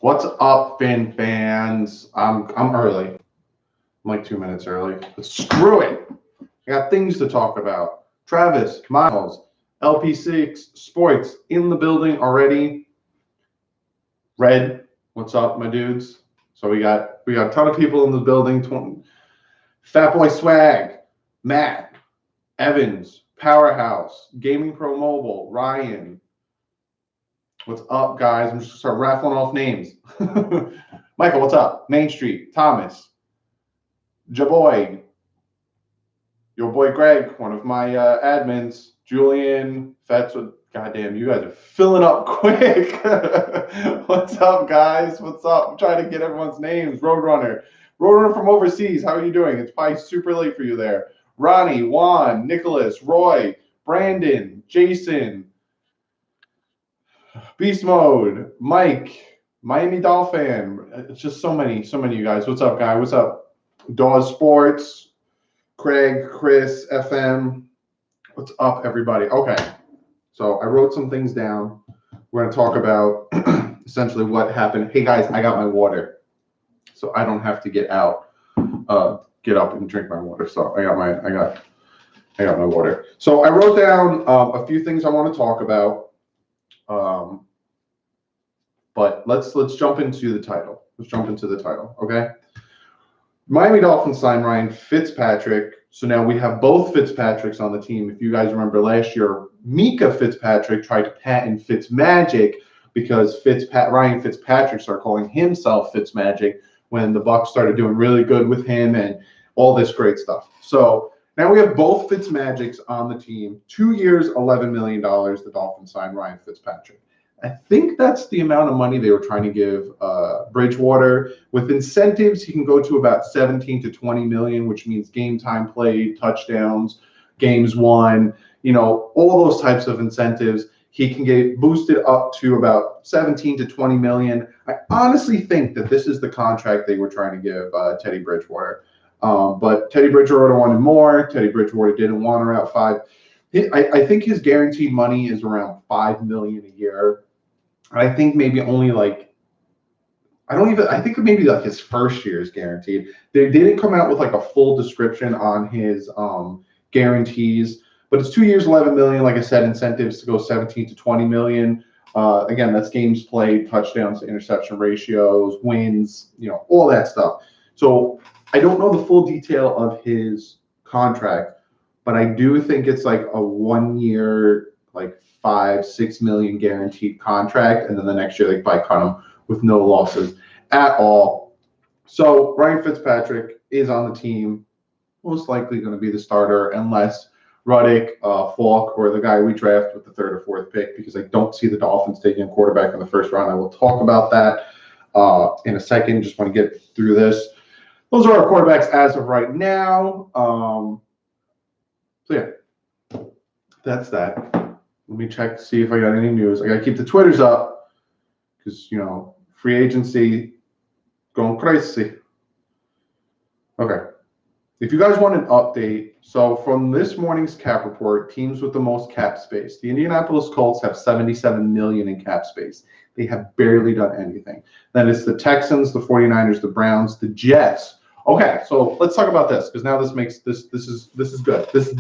What's up, Fin fans? I'm early. I'm like 2 minutes early. But screw it. I got things to talk about. Travis, Miles, LP6 Sports in the building already. Red, what's up, my dudes? So we got a ton of people in the building. Fat Boy Swag, Matt, Evans, Powerhouse, Gaming Pro Mobile, Ryan. What's up, guys? I'm just gonna start raffling off names. Michael, what's up? Main Street, Thomas, Jaboy, your boy Greg, one of my admins, Julian, Fetz. Goddamn, you guys are filling up quick. What's up, guys? What's up? I'm trying to get everyone's names. Roadrunner from overseas. How are you doing? It's probably super late for you there. Ronnie, Juan, Nicholas, Roy, Brandon, Jason, Beast Mode, Mike, Miami Dolphin. It's just so many of you guys. What's up, guy? What's up? Dawes Sports, Craig, Chris, FM. What's up, everybody? Okay, so I wrote some things down. We're going to talk about essentially what happened. Hey, guys, I got my water, so I don't have to get up and drink my water. So I got my water. So I wrote down a few things I want to talk about. But let's jump into the title. Okay? Miami Dolphins signed Ryan Fitzpatrick. So now we have both Fitzpatricks on the team. If you guys remember last year, Mika Fitzpatrick tried to patent Fitzmagic because Ryan Fitzpatrick started calling himself Fitzmagic when the Bucs started doing really good with him and all this great stuff. So now we have both Fitzmagics on the team. 2 years, $11 million. The Dolphins signed Ryan Fitzpatrick. I think that's the amount of money they were trying to give Bridgewater. With incentives, he can go to about 17 to 20 million, which means game time played, touchdowns, games won, all those types of incentives. He can get boosted up to about 17 to 20 million. I honestly think that this is the contract they were trying to give Teddy Bridgewater. But Teddy Bridgewater wanted more. Teddy Bridgewater didn't want around $5. I think his guaranteed money is around $5 million a year. I think maybe only I think maybe like his first year is guaranteed. They didn't come out with like a full description on his guarantees, but it's 2 years, $11 million. Like I said, incentives to go 17 to 20 million. Again, that's games played, touchdowns to interception ratios, wins, all that stuff. So I don't know the full detail of his contract, but I do think it's like a 1 year, like $5-6 million guaranteed contract, and then the next year they probably cut him with no losses at all. So Ryan Fitzpatrick is on the team, most likely going to be the starter unless Ruddick, Falk, or the guy we draft with the third or fourth pick, because I don't see the Dolphins taking a quarterback in the first round. I will talk about that in a second. Just want to get through this. Those are our quarterbacks as of right now. So yeah, that's that. Let me check to see if I got any news. I got to keep the Twitters up because, free agency going crazy. Okay. If you guys want an update, so from this morning's cap report, teams with the most cap space. The Indianapolis Colts have $77 million in cap space. They have barely done anything. Then it's the Texans, the 49ers, the Browns, the Jets. Okay, so let's talk about this because now this is good. This is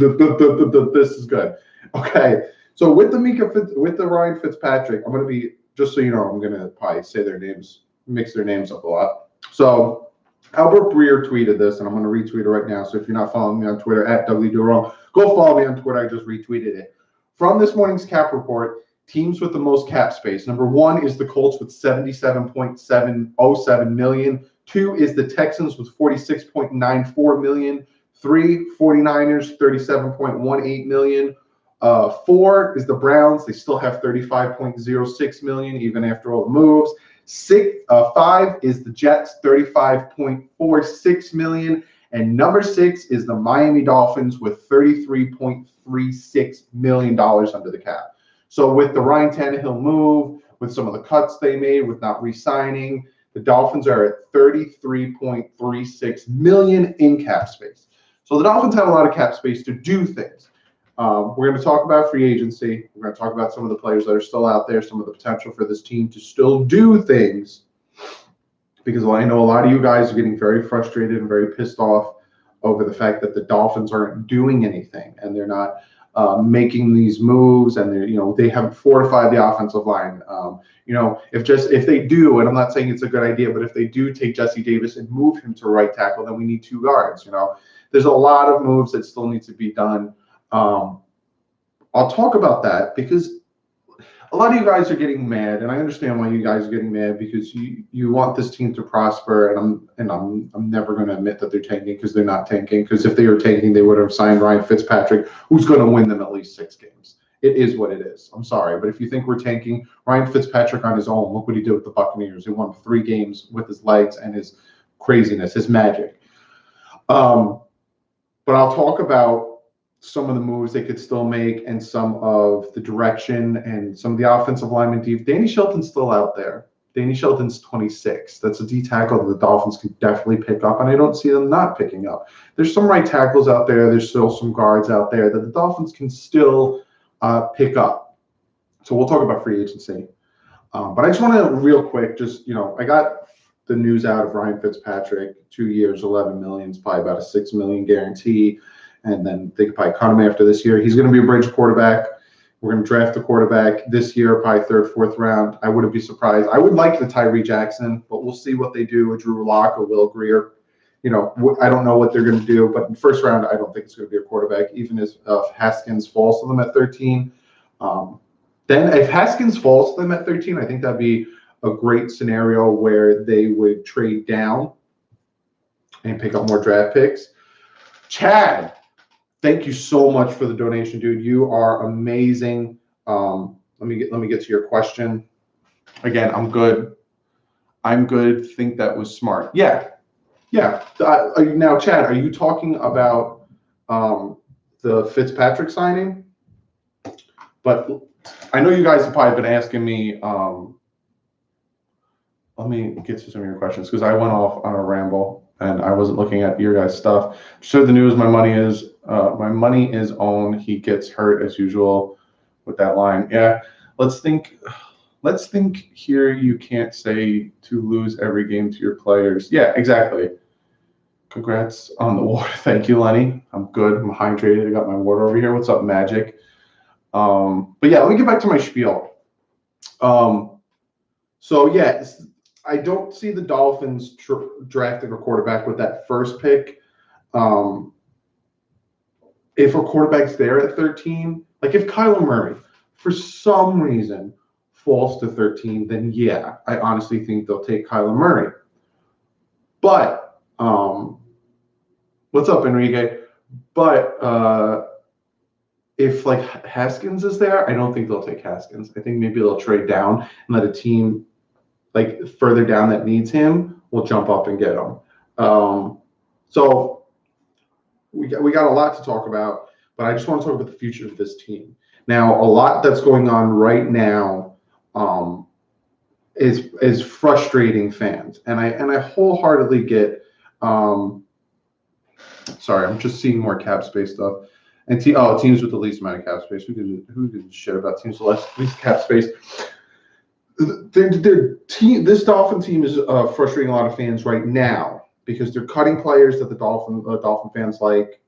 good. Okay. So with the Ryan Fitzpatrick, I'm going to be, just so you know, I'm going to probably say their names, mix their names up a lot. So Albert Breer tweeted this, and I'm going to retweet it right now. So if you're not following me on Twitter, at DouglieDoWrong, go follow me on Twitter. I just retweeted it. From this morning's cap report, teams with the most cap space. Number 1 is the Colts with $77.707 million. 2 is the Texans with $46.94 million. 3, 49ers, $37.18 million. 4 is the Browns. They still have $35.06 million even after all the moves. 5 is the Jets, $35.46 million. And number 6 is the Miami Dolphins with $33.36 million under the cap. So with the Ryan Tannehill move, with some of the cuts they made, with not re-signing, the Dolphins are at $33.36 million in cap space. So the Dolphins have a lot of cap space to do things. We're going to talk about free agency. We're going to talk about some of the players that are still out there, some of the potential for this team to still do things. because I know a lot of you guys are getting very frustrated and very pissed off over the fact that the Dolphins aren't doing anything and they're not making these moves, and they have fortified the offensive line. If they do, and I'm not saying it's a good idea, but if they do take Jesse Davis and move him to right tackle, then we need 2 guards. There's a lot of moves that still need to be done. I'll talk about that because a lot of you guys are getting mad, and I understand why you guys are getting mad, because you want this team to prosper, and I'm never going to admit that they're tanking, because they're not tanking. Because if they were tanking, they would have signed Ryan Fitzpatrick, who's going to win them at least 6 games. It is what it is. I'm sorry, but if you think we're tanking, Ryan Fitzpatrick on his own, look what he did with the Buccaneers. He won 3 games with his legs and his craziness, his magic. But I'll talk about some of the moves they could still make, and some of the direction, and some of the offensive lineman deep. Danny Shelton's still out there. Danny Shelton's 26. That's a D tackle that the Dolphins can definitely pick up, and I don't see them not picking up. There's some right tackles out there. There's still some guards out there that the Dolphins can still pick up. So we'll talk about free agency. But I just want to real quick, I got the news out of Ryan Fitzpatrick, 2 years, $11 million, probably about a $6 million guarantee. And then they could probably cut him after this year. He's going to be a bridge quarterback. We're going to draft a quarterback this year, probably 3rd, 4th round. I wouldn't be surprised. I would like the Tyree Jackson, but we'll see what they do with Drew Lock or Will Grier. I don't know what they're going to do, but in the 1st round, I don't think it's going to be a quarterback, even if Haskins falls to them at 13. Then if Haskins falls to them at 13, I think that'd be a great scenario where they would trade down and pick up more draft picks. Chad, thank you so much for the donation, dude. You are amazing. Let me get to your question. Again, I'm good. Think that was smart. Yeah. Now, Chad, are you talking about the Fitzpatrick signing? But I know you guys have probably been asking me. Let me get to some of your questions, because I went off on a ramble and I wasn't looking at your guys' stuff. So the news, my money is on. He gets hurt as usual with that line. Yeah, let's think here. You can't say to lose every game to your players. Yeah, exactly. Congrats on the water. Thank you, Lenny. I'm good. I'm hydrated. I got my water over here. What's up, Magic? But yeah, let me get back to my spiel. So yeah, I don't see the Dolphins drafting a quarterback with that 1st pick. If a quarterback's there at 13, like if Kyler Murray, for some reason, falls to 13, then yeah, I honestly think they'll take Kyler Murray. But what's up, Enrique? But if like Haskins is there, I don't think they'll take Haskins. I think maybe they'll trade down and let a team like further down that needs him will jump up and get him. So we got a lot to talk about, but I just want to talk about the future of this team. Now, a lot that's going on right now is frustrating fans, and I wholeheartedly get. Sorry, I'm just seeing more cap space stuff. And teams with the least amount of cap space. Who gives a shit about teams with least cap space? This Dolphin team is frustrating a lot of fans right now, because they're cutting players that the Dolphin fans like.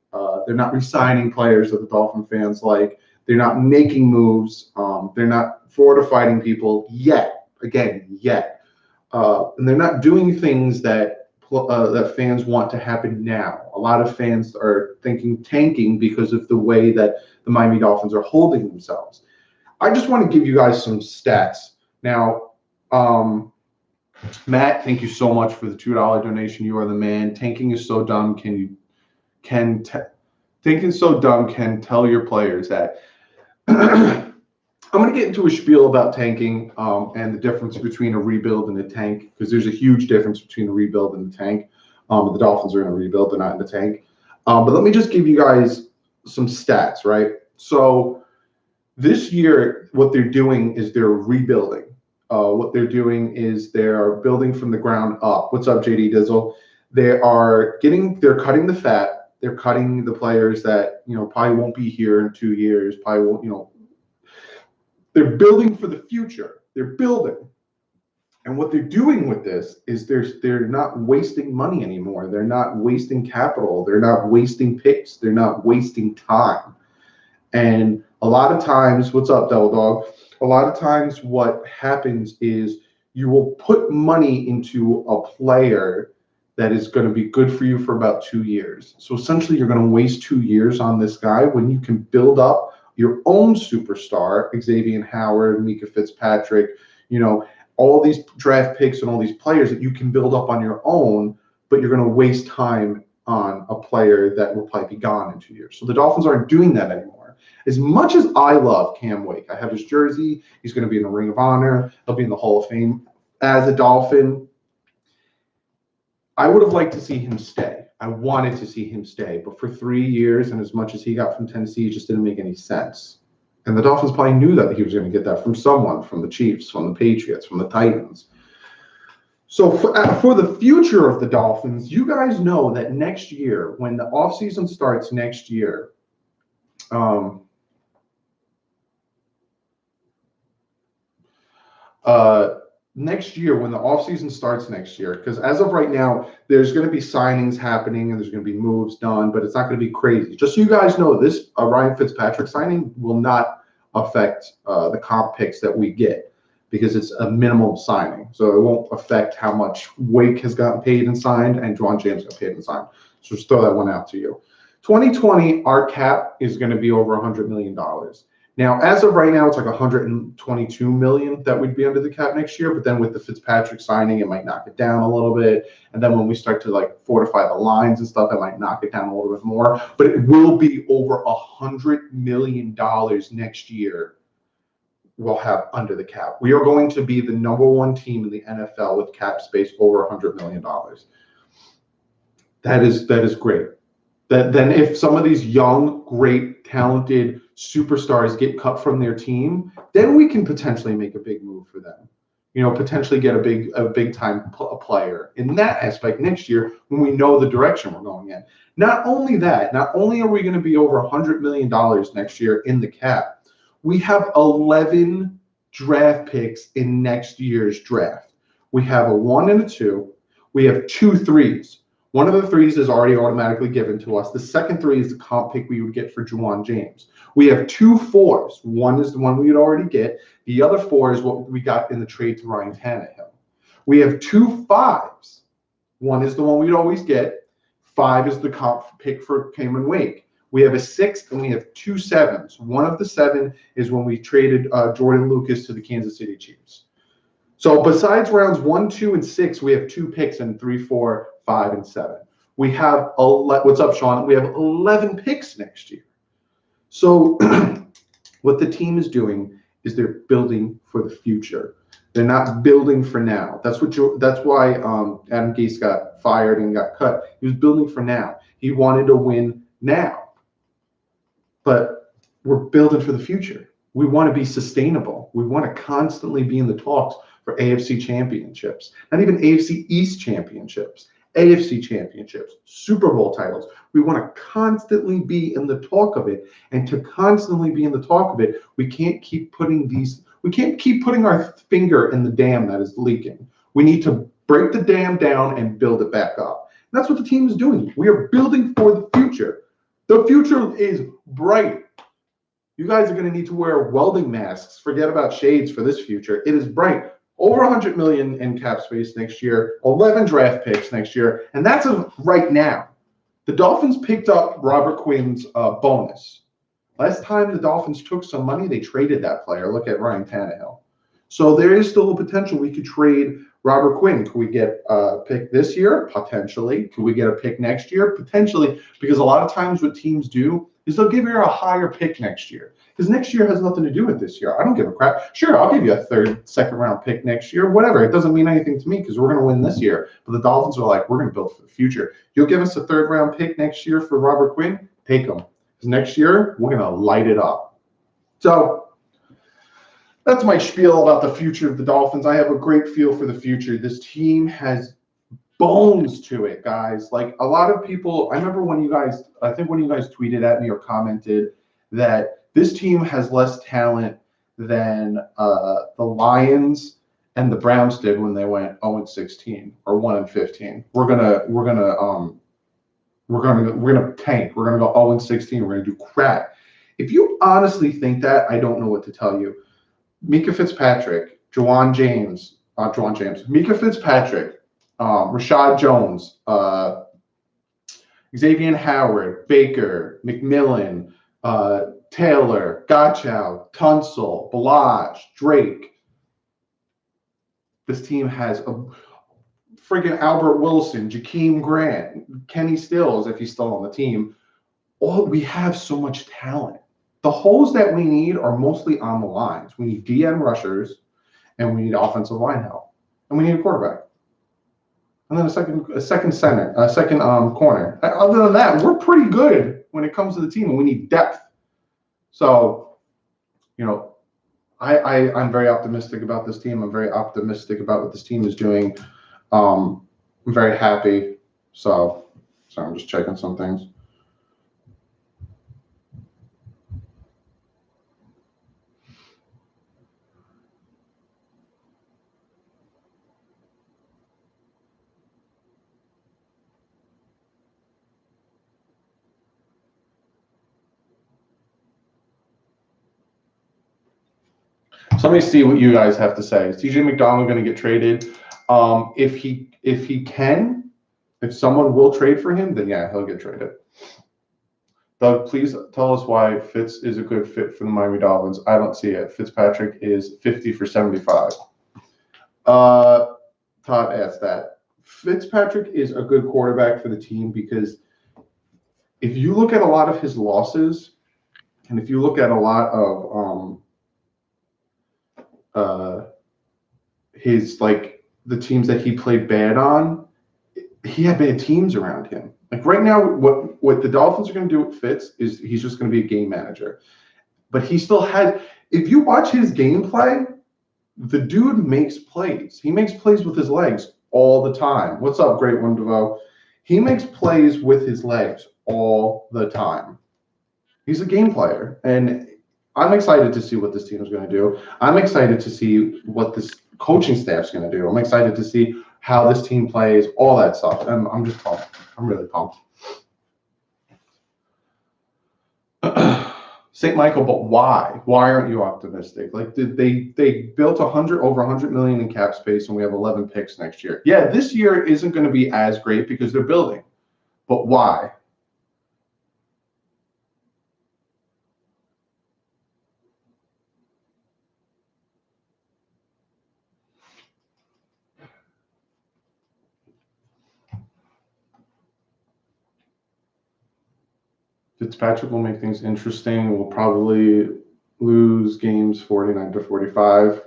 They're not re-signing players that the Dolphin fans like. They're not making moves. They're not fortifying people yet. And they're not doing things that fans want to happen now. A lot of fans are thinking tanking because of the way that the Miami Dolphins are holding themselves. I just want to give you guys some stats. Now, Matt, thank you so much for the $2 donation. You are the man. Tanking is so dumb. Tanking is so dumb. Can tell your players that. I'm going to get into a spiel about tanking and the difference between a rebuild and a tank, because there's a huge difference between a rebuild and a tank. The Dolphins are in a rebuild; they're not in the tank. But let me just give you guys some stats, right? So this year, what they're doing is they're rebuilding. What they're doing is they're building from the ground up. What's up, JD Dizzle? They're cutting the fat. They're cutting the players that probably won't be here in 2 years. Probably won't. They're building for the future. They're building. And what they're doing with this is they're not wasting money anymore. They're not wasting capital. They're not wasting picks. They're not wasting time. And a lot of times, what's up, Devil Dog? A lot of times, what happens is you will put money into a player that is going to be good for you for about 2 years. So essentially, you're going to waste 2 years on this guy when you can build up your own superstar, Xavier Howard, Mika Fitzpatrick, all these draft picks and all these players that you can build up on your own, but you're going to waste time on a player that will probably be gone in 2 years. So the Dolphins aren't doing that anymore. As much as I love Cam Wake, I have his jersey. He's going to be in the Ring of Honor. He'll be in the Hall of Fame as a Dolphin. I would have liked to see him stay. I wanted to see him stay. But for 3 years, and as much as he got from Tennessee, it just didn't make any sense. And the Dolphins probably knew that he was going to get that from someone, from the Chiefs, from the Patriots, from the Titans. So for the future of the Dolphins, you guys know that next year, when the offseason starts next year, when the offseason starts next year, because as of right now, there's going to be signings happening and there's going to be moves done, but it's not going to be crazy. Just so you guys know, this Ryan Fitzpatrick signing will not affect the comp picks that we get because it's a minimum signing. So it won't affect how much Wake has gotten paid and signed and Juwan James got paid and signed. So just throw that one out to you. 2020, our cap is going to be over $100 million. Now, as of right now, it's like 122 million that would be under the cap next year. But then with the Fitzpatrick signing, it might knock it down a little bit. And then when we start to fortify the lines and stuff, it might knock it down a little bit more. But it will be over $100 million next year. We'll have under the cap. We are going to be the #1 team in the NFL with cap space over $100 million. That is great. Then if some of these young, great, talented superstars get cut from their team, then we can potentially make a big move for them. Potentially get a big time player in that aspect next year when we know the direction we're going in. Not only that, not only are we going to be over $100 million next year in the cap, we have 11 draft picks in next year's draft. We have a 1 and a 2. We have 2 3s. One of the 3s is already automatically given to us. The second 3 is the comp pick we would get for Juwan James. We have 2 4s. One is the one we would already get. The other 4 is what we got in the trade to Ryan Tannehill. We have 2 5s. One is the one we'd always get. 5 is the comp pick for Cameron Wake. We have a 6 and we have 2 7s. One of the 7 is when we traded Jordan Lucas to the Kansas City Chiefs. So besides rounds 1, 2, and 6, we have 2 picks in 3, 4, 5, and 7. We have what's up, Sean? We have 11 picks next year. So what the team is doing is they're building for the future. They're not building for now. That's why Adam Gase got fired and got cut. He was building for now. He wanted to win now. But we're building for the future. We want to be sustainable. We want to constantly be in the talks for AFC championships, not even AFC East championships, AFC championships, Super Bowl titles. We want to constantly be in the talk of it. And to constantly be in the talk of it, we can't keep putting our finger in the dam that is leaking. We need to break the dam down and build it back up. And that's what the team is doing. We are building for the future. The future is bright. You guys are going to need to wear welding masks. Forget about shades for this future. It is bright. Over 100 million in cap space next year, 11 draft picks next year, and that's right now. The Dolphins picked up Robert Quinn's bonus. Last time the Dolphins took some money, they traded that player. Look at Ryan Tannehill. So there is still a potential we could trade Robert Quinn. Could we get a pick this year? Potentially. Could we get a pick next year? Potentially, because a lot of times what teams do is they'll give you a higher pick next year. Because next year has nothing to do with this year. I don't give a crap. Sure, I'll give you a third, second round pick next year, whatever. It doesn't mean anything to me because we're going to win this year. But the Dolphins are like, we're going to build for the future. You'll give us a third round pick next year for Robert Quinn? Take him. Because next year, we're going to light it up. So that's my spiel about the future of the Dolphins. I have a great feel for the future. This team has bones to it, guys. Like a lot of people, I remember when you guys tweeted at me or commented that this team has less talent than the Lions and the Browns did when they went 0-16 or 1-15. We're gonna tank. We're gonna go 0-16. We're gonna do crap. If you honestly think that, I don't know what to tell you. Mika Fitzpatrick, Mika Fitzpatrick, Rashad Jones, Xavier Howard, Baker, McMillan, Taylor, Gottschall, Tunsil, Balaj, Drake. This team has a friggin' Albert Wilson, Jakeem Grant, Kenny Stills, if he's still on the team. We have so much talent. The holes that we need are mostly on the lines. We need DN rushers, and we need offensive line help, and we need a quarterback, and then a second center, a second corner. Other than that, we're pretty good when it comes to the team, and we need depth. So, I'm very optimistic about this team. I'm very optimistic about what this team is doing. I'm very happy. So I'm just checking some things. So let me see what you guys have to say. Is TJ McDonald going to get traded? If someone will trade for him, then yeah, he'll get traded. Doug, please tell us why Fitz is a good fit for the Miami Dolphins. I don't see it. Fitzpatrick is 50 for 75. Todd asked that. Fitzpatrick is a good quarterback for the team because if you look at a lot of his losses, and if you look at a lot of the teams that he played bad on, he had bad teams around him. Like right now, what the Dolphins are going to do with Fitz is he's just going to be a game manager. But he still has, if you watch his gameplay, the dude makes plays. He makes plays with his legs all the time. What's up, Great One DeVoe? He makes plays with his legs all the time. He's a game player. And I'm excited to see what this team is going to do. I'm excited to see what this coaching staff is going to do. I'm excited to see how this team plays, all that stuff. And I'm just pumped. I'm really pumped. St. Michael, but why? Why aren't you optimistic? Like, did they built over 100 million in cap space, and we have 11 picks next year? Yeah, this year isn't going to be as great because they're building. But why? Fitzpatrick will make things interesting. We'll probably lose games 49-45.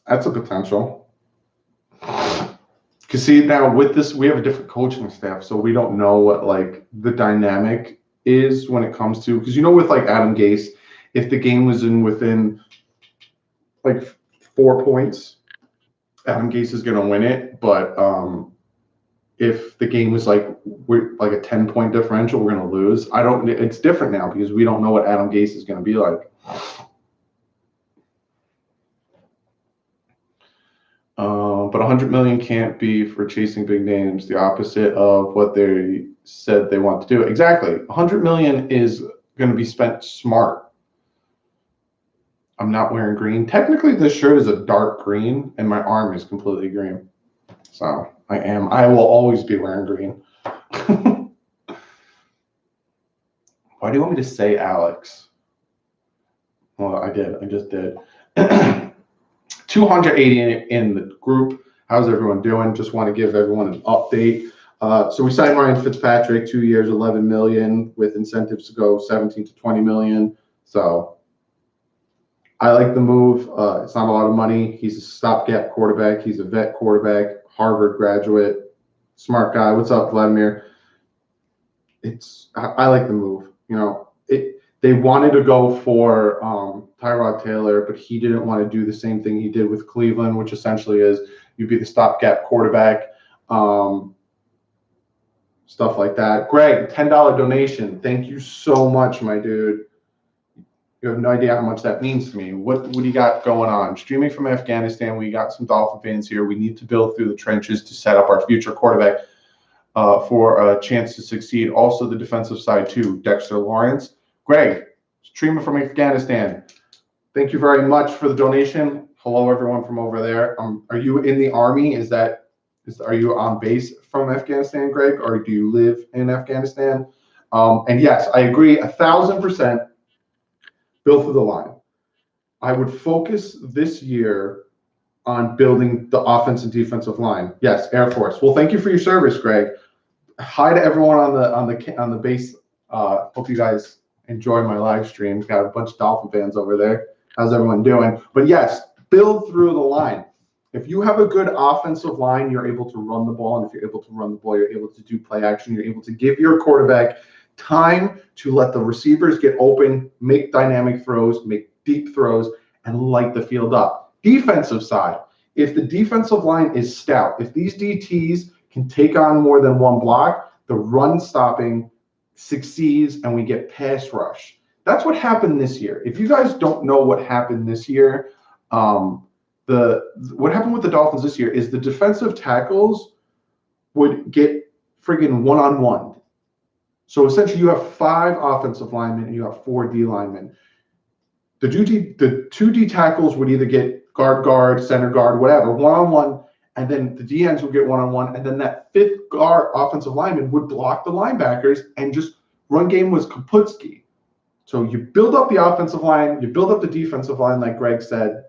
That's a potential. Because see, now with this, we have a different coaching staff, so we don't know what like the dynamic is when it comes to, because with like Adam Gase, if the game was within like 4 points, Adam Gase is going to win it. But if the game was like a 10-point differential, we're going to lose. It's different now because we don't know what Adam Gase is going to be like. But 100 million can't be for chasing big names. The opposite of what they said they want to do. Exactly. 100 million is going to be spent smart. I'm not wearing green. Technically, this shirt is a dark green, and my arm is completely green. So I will always be wearing green. Why do you want me to say Alex? Well, I did. I just did. 280 in the group. How's everyone doing? Just want to give everyone an update. So we signed Ryan Fitzpatrick, 2 years, 11 million, with incentives to go 17 to 20 million. So I like the move. It's not a lot of money. He's a stopgap quarterback. He's a vet quarterback, Harvard graduate, smart guy. What's up, Vladimir? I like the move. They wanted to go for Tyrod Taylor, but he didn't want to do the same thing he did with Cleveland, which essentially is you be the stopgap quarterback, stuff like that. Greg, $10 donation. Thank you so much, my dude. You have no idea how much that means to me. What do you got going on? Streaming from Afghanistan, we got some Dolphin fans here. We need to build through the trenches to set up our future quarterback for a chance to succeed. Also, the defensive side too. Dexter Lawrence. Greg, streaming from Afghanistan. Thank you very much for the donation. Hello, everyone from over there. Are you in the Army? Are you on base from Afghanistan, Greg, or do you live in Afghanistan? And yes, I agree 1,000%. Build through the line. I would focus this year on building the offense and defensive line. Yes, Air Force. Well, thank you for your service, Greg. Hi to everyone on the base. Hope you guys enjoy my live stream. Got a bunch of Dolphin fans over there. How's everyone doing? But yes, build through the line. If you have a good offensive line, you're able to run the ball, and if you're able to run the ball, you're able to do play action. You're able to give your quarterback time to let the receivers get open, make dynamic throws, make deep throws, and light the field up. Defensive side, if the defensive line is stout, if these DTs can take on more than one block, the run stopping succeeds and we get pass rush. That's what happened this year. If you guys don't know what happened this year, what happened with the Dolphins this year is the defensive tackles would get friggin' one-on-one. So essentially, you have 5 offensive linemen and you have 4 D linemen. The 2 D tackles would either get guard, center guard, whatever, one-on-one, and then the D ends would get one-on-one, and then that 5th guard offensive lineman would block the linebackers, and just run game was Kaputski. So you build up the offensive line, you build up the defensive line, like Greg said,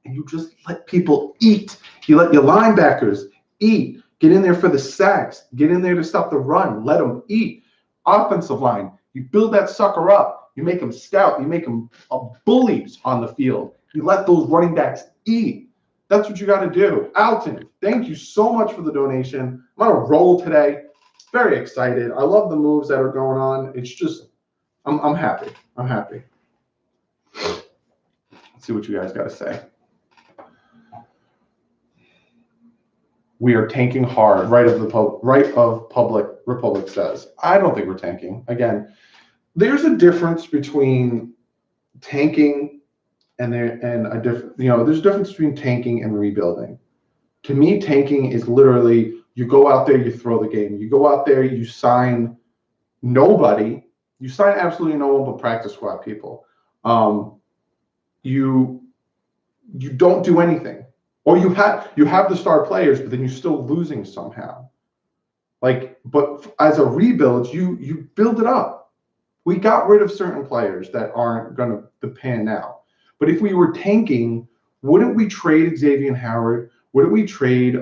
and you just let people eat. You let your linebackers eat. Get in there for the sacks. Get in there to stop the run. Let them eat. Offensive line, you build that sucker up. You make them stout. You make them bullies on the field. You let those running backs eat. That's what you got to do. Alton, thank you so much for the donation. I'm on a roll today. Very excited. I love the moves that are going on. It's just, I'm happy. I'm happy. Let's see what you guys got to say. We are tanking hard. Right of Public Republic says. I don't think we're tanking. Again, there's a difference between tanking and a different. There's a difference between tanking and rebuilding. To me, tanking is literally you go out there, you throw the game. You go out there, you sign nobody. You sign absolutely no one but practice squad people. You don't do anything. Or you have the star players, but then you're still losing somehow. But as a rebuild, you build it up. We got rid of certain players that aren't going to pan out. But if we were tanking, wouldn't we trade Xavier Howard? Wouldn't we trade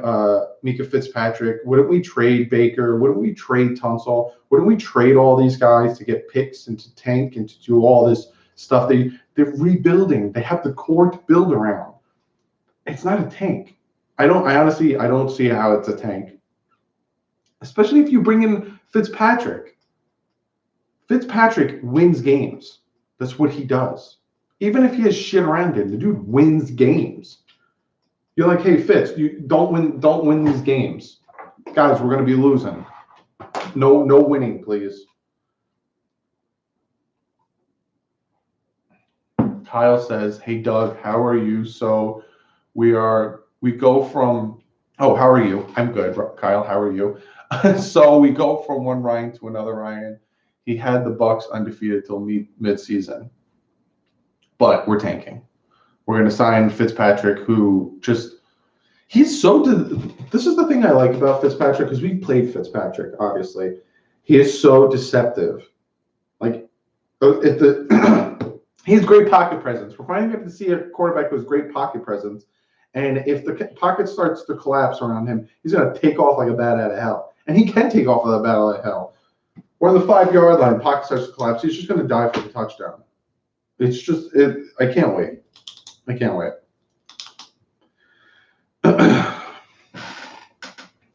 Mika Fitzpatrick? Wouldn't we trade Baker? Wouldn't we trade Tunsil? Wouldn't we trade all these guys to get picks and to tank and to do all this stuff? They're rebuilding. They have the core to build around. It's not a tank. I honestly don't see how it's a tank. Especially if you bring in Fitzpatrick. Fitzpatrick wins games. That's what he does. Even if he has shit around him, the dude wins games. You're like, hey Fitz, you don't win these games. Guys, we're gonna be losing. No winning, please. Kyle says, hey Doug, how are you? So we go from, how are you? I'm good, Kyle, how are you? So we go from one Ryan to another Ryan. He had the Bucks undefeated till mid-season. But we're tanking. We're going to sign Fitzpatrick, who just, this is the thing I like about Fitzpatrick, because we played Fitzpatrick, obviously. He is so deceptive. He has great pocket presence. We're finally going to see a quarterback with great pocket presence. And if the pocket starts to collapse around him, he's going to take off like a bat out of hell. And he can take off like a bat out of hell. Or on the 5-yard line, pocket starts to collapse. He's just going to dive for the touchdown. It's just, I can't wait. I can't wait.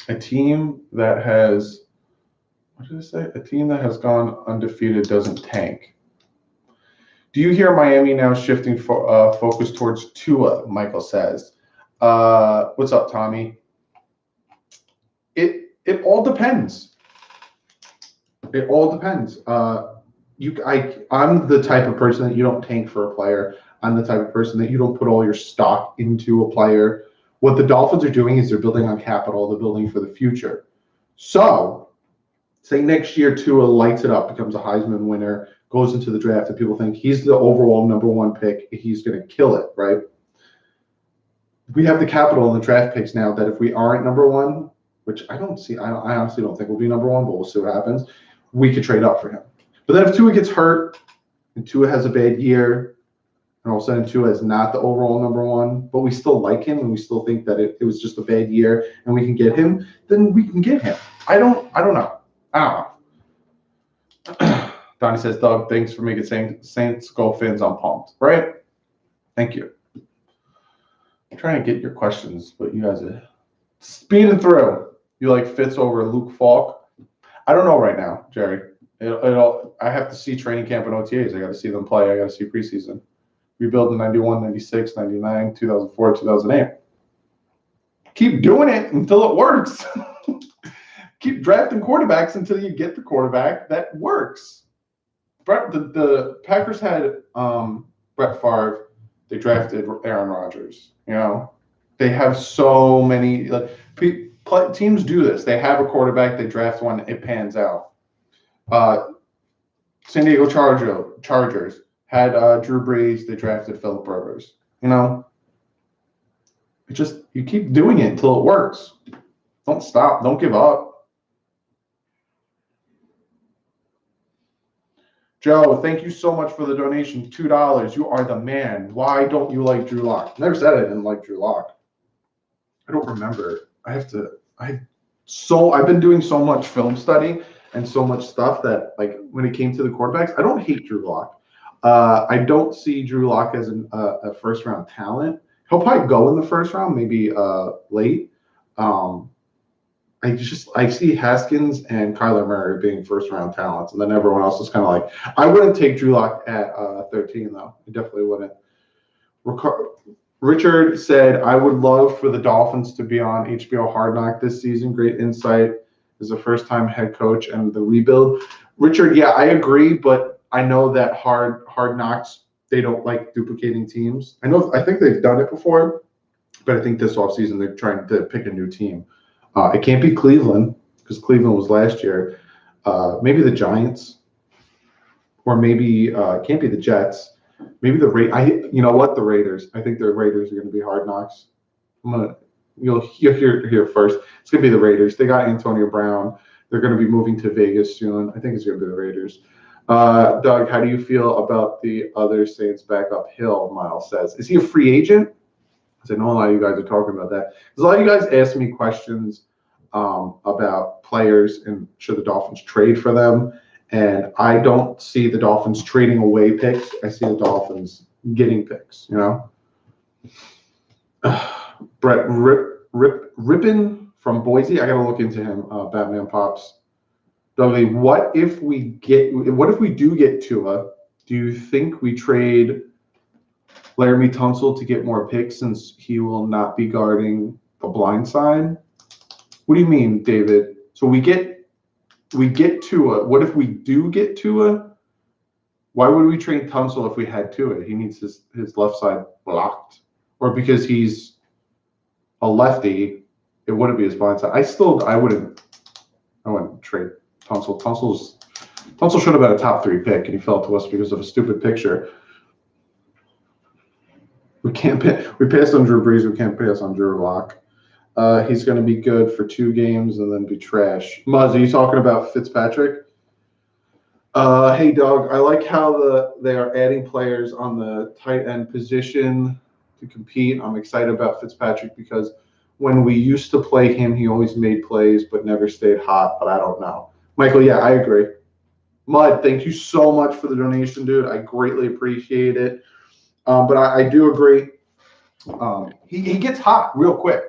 A team that has, what did I say? A team that has gone undefeated doesn't tank. Do you hear Miami now shifting focus towards Tua, Michael says. What's up, Tommy? It all depends. It all depends. I'm the type of person that you don't tank for a player. I'm the type of person that you don't put all your stock into a player. What the Dolphins are doing is they're building on capital. They're building for the future. So, say next year Tua lights it up, becomes a Heisman winner, goes into the draft, and people think he's the overall #1 pick. He's going to kill it, right? We have the capital in the draft picks now that if we aren't #1, which I don't see, I honestly don't think we'll be #1, but we'll see what happens. We could trade up for him. But then if Tua gets hurt and Tua has a bad year, and all of a sudden Tua is not the overall #1, but we still like him and we still think that it was just a bad year and we can get him, then we can get him. I don't know. Donnie says, Doug, thanks for making Saints go fans. I'm pumped. Right? Thank you. I'm trying to get your questions, but you guys are speeding through. You like Fitz over Luke Falk? I don't know right now, Jerry. I have to see training camp and OTAs. I got to see them play. I got to see preseason. Rebuild in 91, 96, 99, 2004, 2008. Keep doing it until it works. Keep drafting quarterbacks until you get the quarterback that works. The Packers had Brett Favre. They drafted Aaron Rodgers. You know, they have so many. Teams do this. They have a quarterback. They draft one. It pans out. San Diego Chargers had Drew Brees. They drafted Phillip Rivers. You know, you keep doing it until it works. Don't stop. Don't give up. Joe, thank you so much for the donation. $2. You are the man. Why don't you like Drew Lock? Never said I didn't like Drew Lock. I don't remember. I've been doing so much film study and so much stuff that, like, when it came to the quarterbacks, I don't hate Drew Lock. I don't see Drew Lock as a first round talent. He'll probably go in the first round, maybe late. I see Haskins and Kyler Murray being first round talents, and then everyone else is kind of like, I wouldn't take Drew Lock at 13 though. I definitely wouldn't. Richard said, I would love for the Dolphins to be on HBO Hard Knock this season. Great insight as a first-time head coach and the rebuild. Richard, yeah, I agree, but I know that Hard Knocks, they don't like duplicating teams. I think they've done it before, but I think this offseason they're trying to pick a new team. It can't be Cleveland because Cleveland was last year. Maybe the Giants, or maybe it can't be the Jets. Maybe the you know what? The Raiders. I think the Raiders are going to be Hard Knocks. You'll hear here first. It's going to be the Raiders. They got Antonio Brown. They're going to be moving to Vegas soon. I think it's going to be the Raiders. Doug, how do you feel about the other Saints backup Hill? Miles says, is he a free agent? I know a lot of you guys are talking about that. Because a lot of you guys ask me questions about players and should the Dolphins trade for them. And I don't see the Dolphins trading away picks. I see the Dolphins getting picks, you know? Brett Rippin from Boise. I got to look into him, Batman Pops. Dougie, what if we do get Tua? Do you think we trade Laramie Tunsil to get more picks since he will not be guarding the blind side? What do you mean, David? So we get Tua. What if we do get Tua? Why would we trade Tunsil if we had Tua? He needs his left side blocked. Or because he's a lefty, it wouldn't be his blind side. I wouldn't trade Tunsil. Tunsil should have been a top 3 pick, and he fell to us because of a stupid picture. We passed on Drew Brees. We can't pass on Drew Lock. He's going to be good for 2 games and then be trash. Muzz, are you talking about Fitzpatrick? Hey, Doug, I like how they are adding players on the tight end position to compete. I'm excited about Fitzpatrick because when we used to play him, he always made plays but never stayed hot, but I don't know. Michael, yeah, I agree. Mud, thank you so much for the donation, dude. I greatly appreciate it. But I do agree. He gets hot real quick.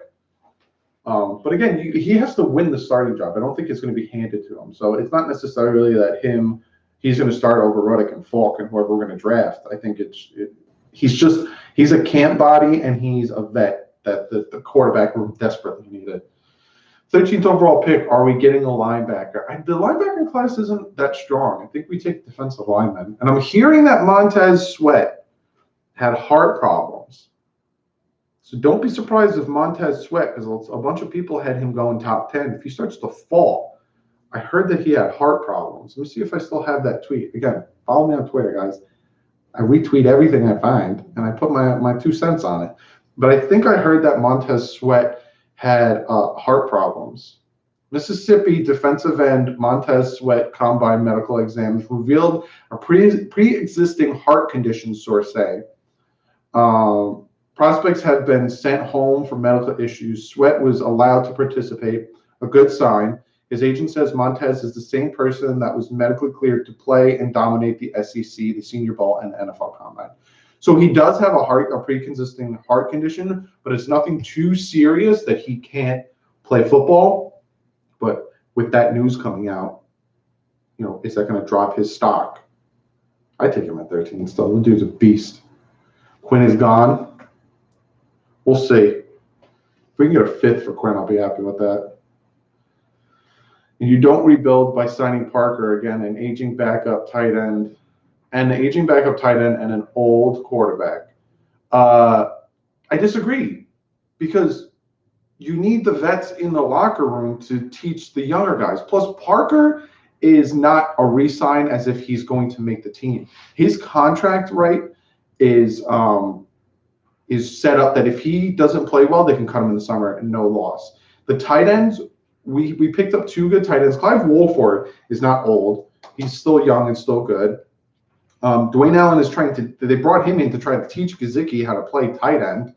But again, he has to win the starting job. I don't think it's going to be handed to him. So it's not necessarily that he's going to start over Ruddock and Falk and whoever we're going to draft. I think he's a camp body and he's a vet that the quarterback room desperately needed. 13th overall pick, are we getting a linebacker? The linebacker class isn't that strong. I think we take defensive linemen. And I'm hearing that Montez Sweat had heart problems. So don't be surprised if Montez Sweat, because a bunch of people had him going top 10, if he starts to fall. I heard that he had heart problems. Let me see if I still have that tweet. Again, follow me on Twitter, guys. I retweet everything I find, and I put my 2 cents on it. But I think I heard that Montez Sweat had heart problems. Mississippi defensive end Montez Sweat combine medical exams revealed a pre-existing heart condition, sources say. Prospects had been sent home for medical issues. Sweat was allowed to participate, a good sign. His agent says Montez is the same person that was medically cleared to play and dominate the SEC, the Senior Bowl, and NFL Combine. So he does have a pre-existing heart condition, but it's nothing too serious that he can't play football. But with that news coming out, is that going to drop his stock? I take him at 13 still. The dude's a beast. Quinn is gone. We'll see. If we can get a 5th for Quinn, I'll be happy with that. And you don't rebuild by signing Parker again, an aging backup tight end, and an old quarterback. I disagree, because you need the vets in the locker room to teach the younger guys. Plus, Parker is not a re-sign as if he's going to make the team. His contract is set up that if he doesn't play well, they can cut him in the summer and no loss. The tight ends, we picked up 2 good tight ends. Clive Wolford is not old. He's still young and still good. Dwayne Allen is they brought him in to try to teach Gesicki how to play tight end.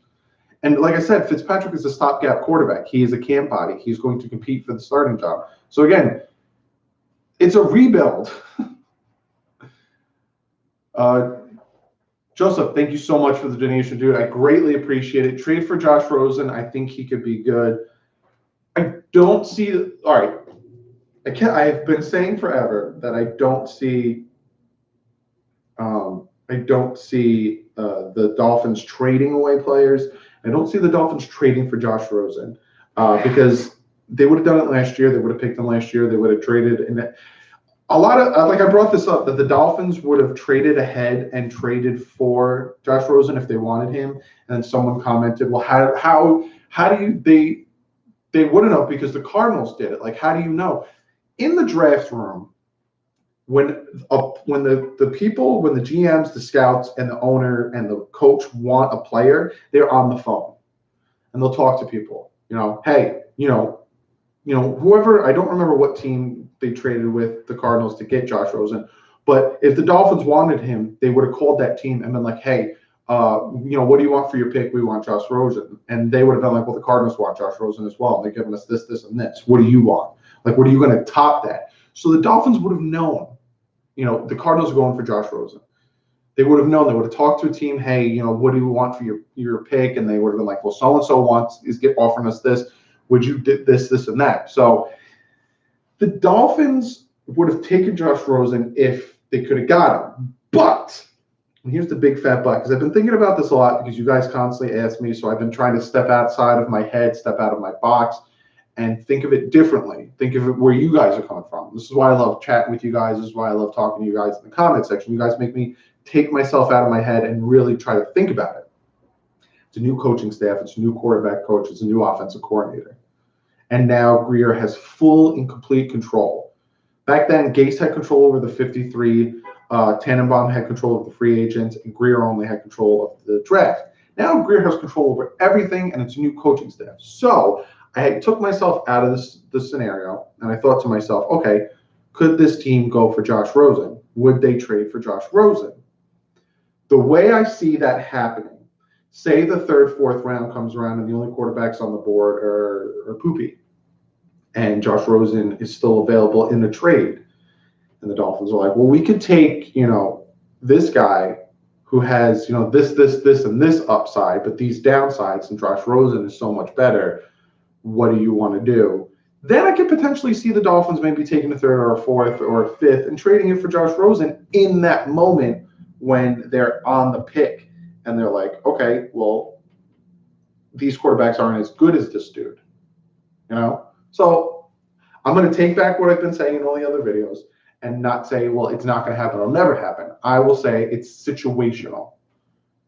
And like I said, Fitzpatrick is a stopgap quarterback. He is a camp body. He's going to compete for the starting job. So again, it's a rebuild. Joseph, thank you so much for the donation, dude. I greatly appreciate it. Trade for Josh Rosen. I think he could be good. I don't see. All right, I have been saying forever that I don't see. The Dolphins trading away players. I don't see the Dolphins trading for Josh Rosen because they would have done it last year. They would have picked him last year. They would have traded, and a lot of I brought this up that the Dolphins would have traded ahead and traded for Josh Rosen if they wanted him. And then someone commented, "Well, how do you they wouldn't have because the Cardinals did it. Like, how do you know?" In the draft room, when the people, when the GMs, the scouts, and the owner and the coach want a player, they're on the phone and they'll talk to people. Hey, whoever, I don't remember what team they traded with the Cardinals to get Josh Rosen, but if the Dolphins wanted him, they would have called that team and been like, hey, what do you want for your pick? We want Josh Rosen. And they would have been like, well, the Cardinals want Josh Rosen as well. And they're giving us this, this, and this. What do you want? Like, what are you going to top that? So the Dolphins would have known, the Cardinals are going for Josh Rosen. They would have known. They would have talked to a team, hey, what do you want for your pick? And they would have been like, well, so-and-so is offering us this. Would you do this, this, and that? So the Dolphins would have taken Josh Rosen if they could have got him. But, and here's the big fat but, because I've been thinking about this a lot because you guys constantly ask me, so I've been trying to step outside of my head, step out of my box, and think of it differently. Think of it where you guys are coming from. This is why I love chatting with you guys. This is why I love talking to you guys in the comment section. You guys make me take myself out of my head and really try to think about it. It's a new coaching staff. It's a new quarterback coach. It's a new offensive coordinator. And now Grier has full and complete control. Back then, Gase had control over the 53. Tannenbaum had control of the free agents, and Grier only had control of the draft. Now Grier has control over everything, and it's a new coaching staff. So I took myself out of this scenario, and I thought to myself, okay, could this team go for Josh Rosen? Would they trade for Josh Rosen? The way I see that happening, say the 3rd, 4th round comes around and the only quarterbacks on the board are Poopy, and Josh Rosen is still available in the trade. And the Dolphins are like, well, we could take, this guy who has, this, and this upside, but these downsides, and Josh Rosen is so much better. What do you want to do? Then I could potentially see the Dolphins maybe taking a 3rd or a 4th or a 5th and trading it for Josh Rosen in that moment when they're on the pick and they're like, okay, well, these quarterbacks aren't as good as this dude. So I'm going to take back what I've been saying in all the other videos and not say, well, it's not going to happen. It'll never happen. I will say it's situational.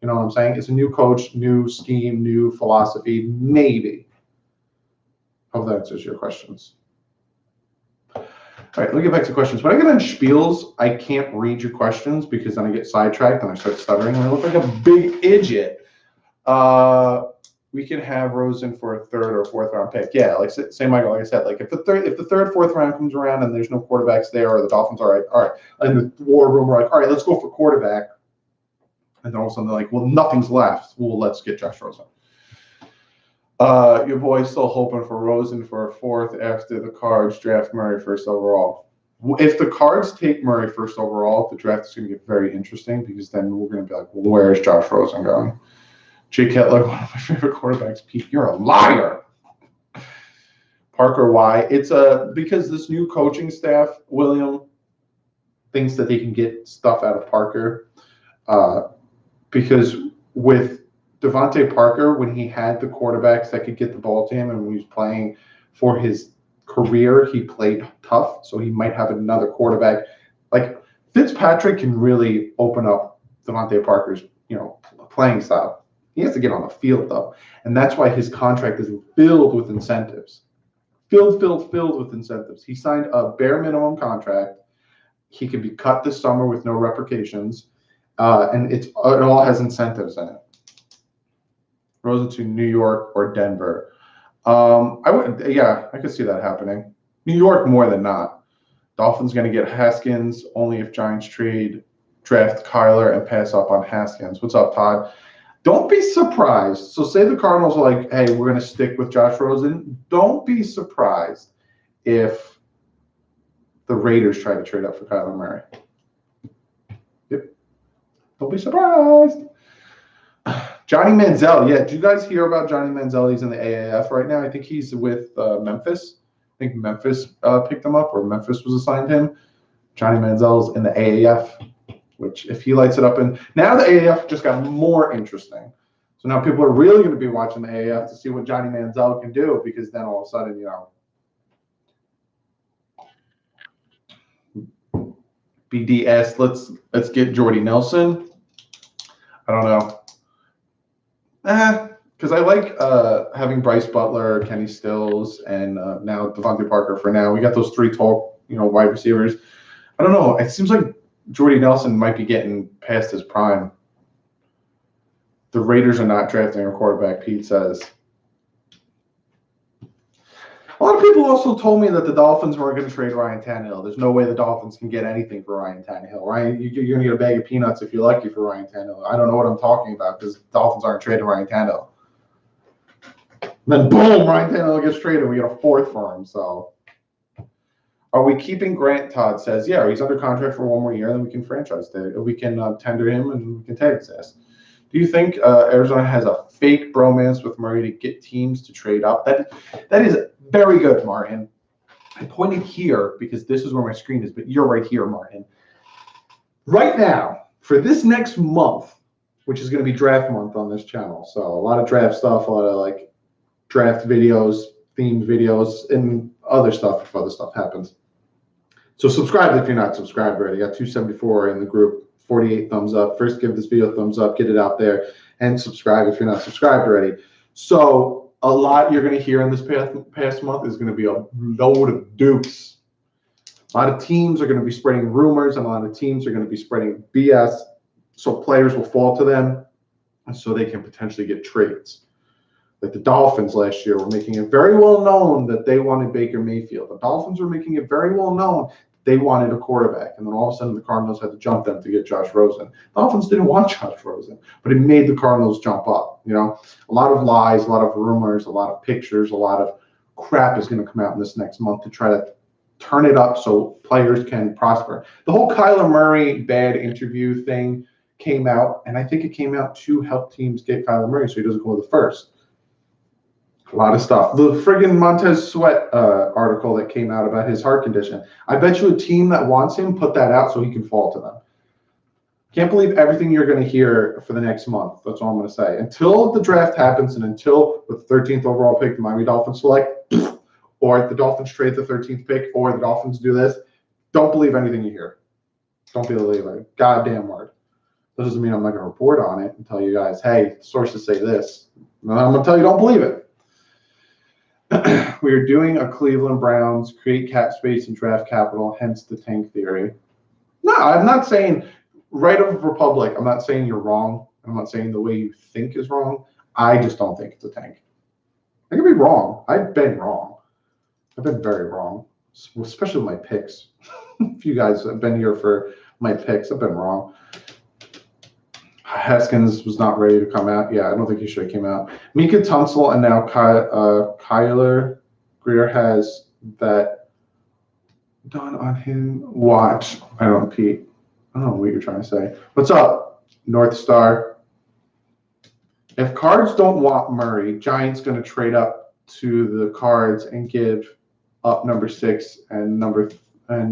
You know what I'm saying? It's a new coach, new scheme, new philosophy, maybe. Hope that answers your questions. All right, let me get back to questions. When I get on spiels, I can't read your questions because then I get sidetracked and I start stuttering and I look like a big idiot. We can have Rosen for a third or fourth round pick. Yeah, like say Michael, like I said, like if the third, fourth round comes around and there's no quarterbacks there, or the Dolphins are all right, and the war room are like, all right, let's go for quarterback, and then all of a sudden they're like, well, nothing's left. Well, let's get Josh Rosen. Your boy's still hoping for Rosen for a fourth after the Cards draft Murray first overall. If the Cards take Murray first overall, the draft is going to get very interesting because then we're going to be like, well, where is Josh Rosen going? Jake Kettler, one of my favorite quarterbacks. Pete, you're a liar. Parker, why? It's because this new coaching staff, William, thinks that they can get stuff out of Parker. Because with Devontae Parker, when he had the quarterbacks that could get the ball to him and when he was playing for his career, he played tough. So he might have another quarterback. Like Fitzpatrick can really open up Devontae Parker's, playing style. He has to get on the field, though. And that's why his contract is filled with incentives. Filled with incentives. He signed a bare minimum contract. He could be cut this summer with no repercussions. And it all has incentives in it. Rosen to New York or Denver. I could see that happening. New York more than not. Dolphins going to get Haskins only if Giants draft Kyler and pass up on Haskins. What's up, Todd? Don't be surprised. So say the Cardinals are like, hey, we're going to stick with Josh Rosen. Don't be surprised if the Raiders try to trade up for Kyler Murray. Yep. Don't be surprised. Johnny Manziel. Yeah, did you guys hear about Johnny Manziel? He's in the AAF right now. I think he's with Memphis. I think Memphis picked him up, or Memphis was assigned him. Johnny Manziel's in the AAF. Which if he lights it up, and now the AAF just got more interesting. So now people are really going to be watching the AAF to see what Johnny Manziel can do, because then all of a sudden, BDS, let's get Jordy Nelson. I don't know. Because I like having Bryce Butler, Kenny Stills, and now Devontae Parker for now. We got those three tall, wide receivers. I don't know. It seems like Jordy Nelson might be getting past his prime. The Raiders are not drafting a quarterback, Pete says. A lot of people also told me that the Dolphins weren't going to trade Ryan Tannehill. There's no way the Dolphins can get anything for Ryan Tannehill. You're going to get a bag of peanuts if you're lucky for Ryan Tannehill. I don't know what I'm talking about because the Dolphins aren't trading Ryan Tannehill. And then boom, Ryan Tannehill gets traded. We get a fourth for him, so... Are we keeping Grant? Todd says, yeah, he's under contract for one more year, then we can franchise it. We can tender him and we can tag his ass. Do you think Arizona has a fake bromance with Murray to get teams to trade up? That is very good, Martin. I pointed here because this is where my screen is, but you're right here, Martin. Right now, for this next month, which is going to be draft month on this channel, so a lot of draft stuff, a lot of draft videos, themed videos, and other stuff if other stuff happens. So subscribe if you're not subscribed already. Got 274 in the group, 48 thumbs up. First, give this video a thumbs up, get it out there, and subscribe if you're not subscribed already. So a lot you're going to hear in this past month is going to be a load of dukes. A lot of teams are going to be spreading rumors, and a lot of teams are going to be spreading BS, so players will fall to them, and so they can potentially get trades. Like the Dolphins last year were making it very well known that they wanted Baker Mayfield. The Dolphins were making it very well known they wanted a quarterback. And then all of a sudden the Cardinals had to jump them to get Josh Rosen. The Dolphins didn't want Josh Rosen, but it made the Cardinals jump up. A lot of lies, a lot of rumors, a lot of pictures, a lot of crap is going to come out in this next month to try to turn it up so players can prosper. The whole Kyler Murray bad interview thing came out, and I think it came out to help teams get Kyler Murray so he doesn't go to the first. A lot of stuff. The friggin' Montez Sweat article that came out about his heart condition. I bet you a team that wants him put that out so he can fall to them. Can't believe everything you're going to hear for the next month. That's all I'm going to say. Until the draft happens and until with the 13th overall pick, the Miami Dolphins select, or the Dolphins trade the 13th pick, or the Dolphins do this, don't believe anything you hear. Don't believe it. Goddamn word. That doesn't mean I'm not going to report on it and tell you guys, hey, sources say this. I'm going to tell you don't believe it. We are doing a Cleveland Browns, create cap space and draft capital, hence the tank theory. No, I'm not saying right of Republic. I'm not saying you're wrong. I'm not saying the way you think is wrong. I just don't think it's a tank. I could be wrong. I've been wrong. I've been very wrong, especially with my picks. If you guys have been here for my picks, I've been wrong. Haskins was not ready to come out. Yeah, I don't think he should have came out. Mika Tunsil and now Kyler Greer has that done on him. Watch. I don't know, Pete. I don't know what you're trying to say. What's up, North Star? If Cards don't want Murray, Giants going to trade up to the Cards and give up number 6 and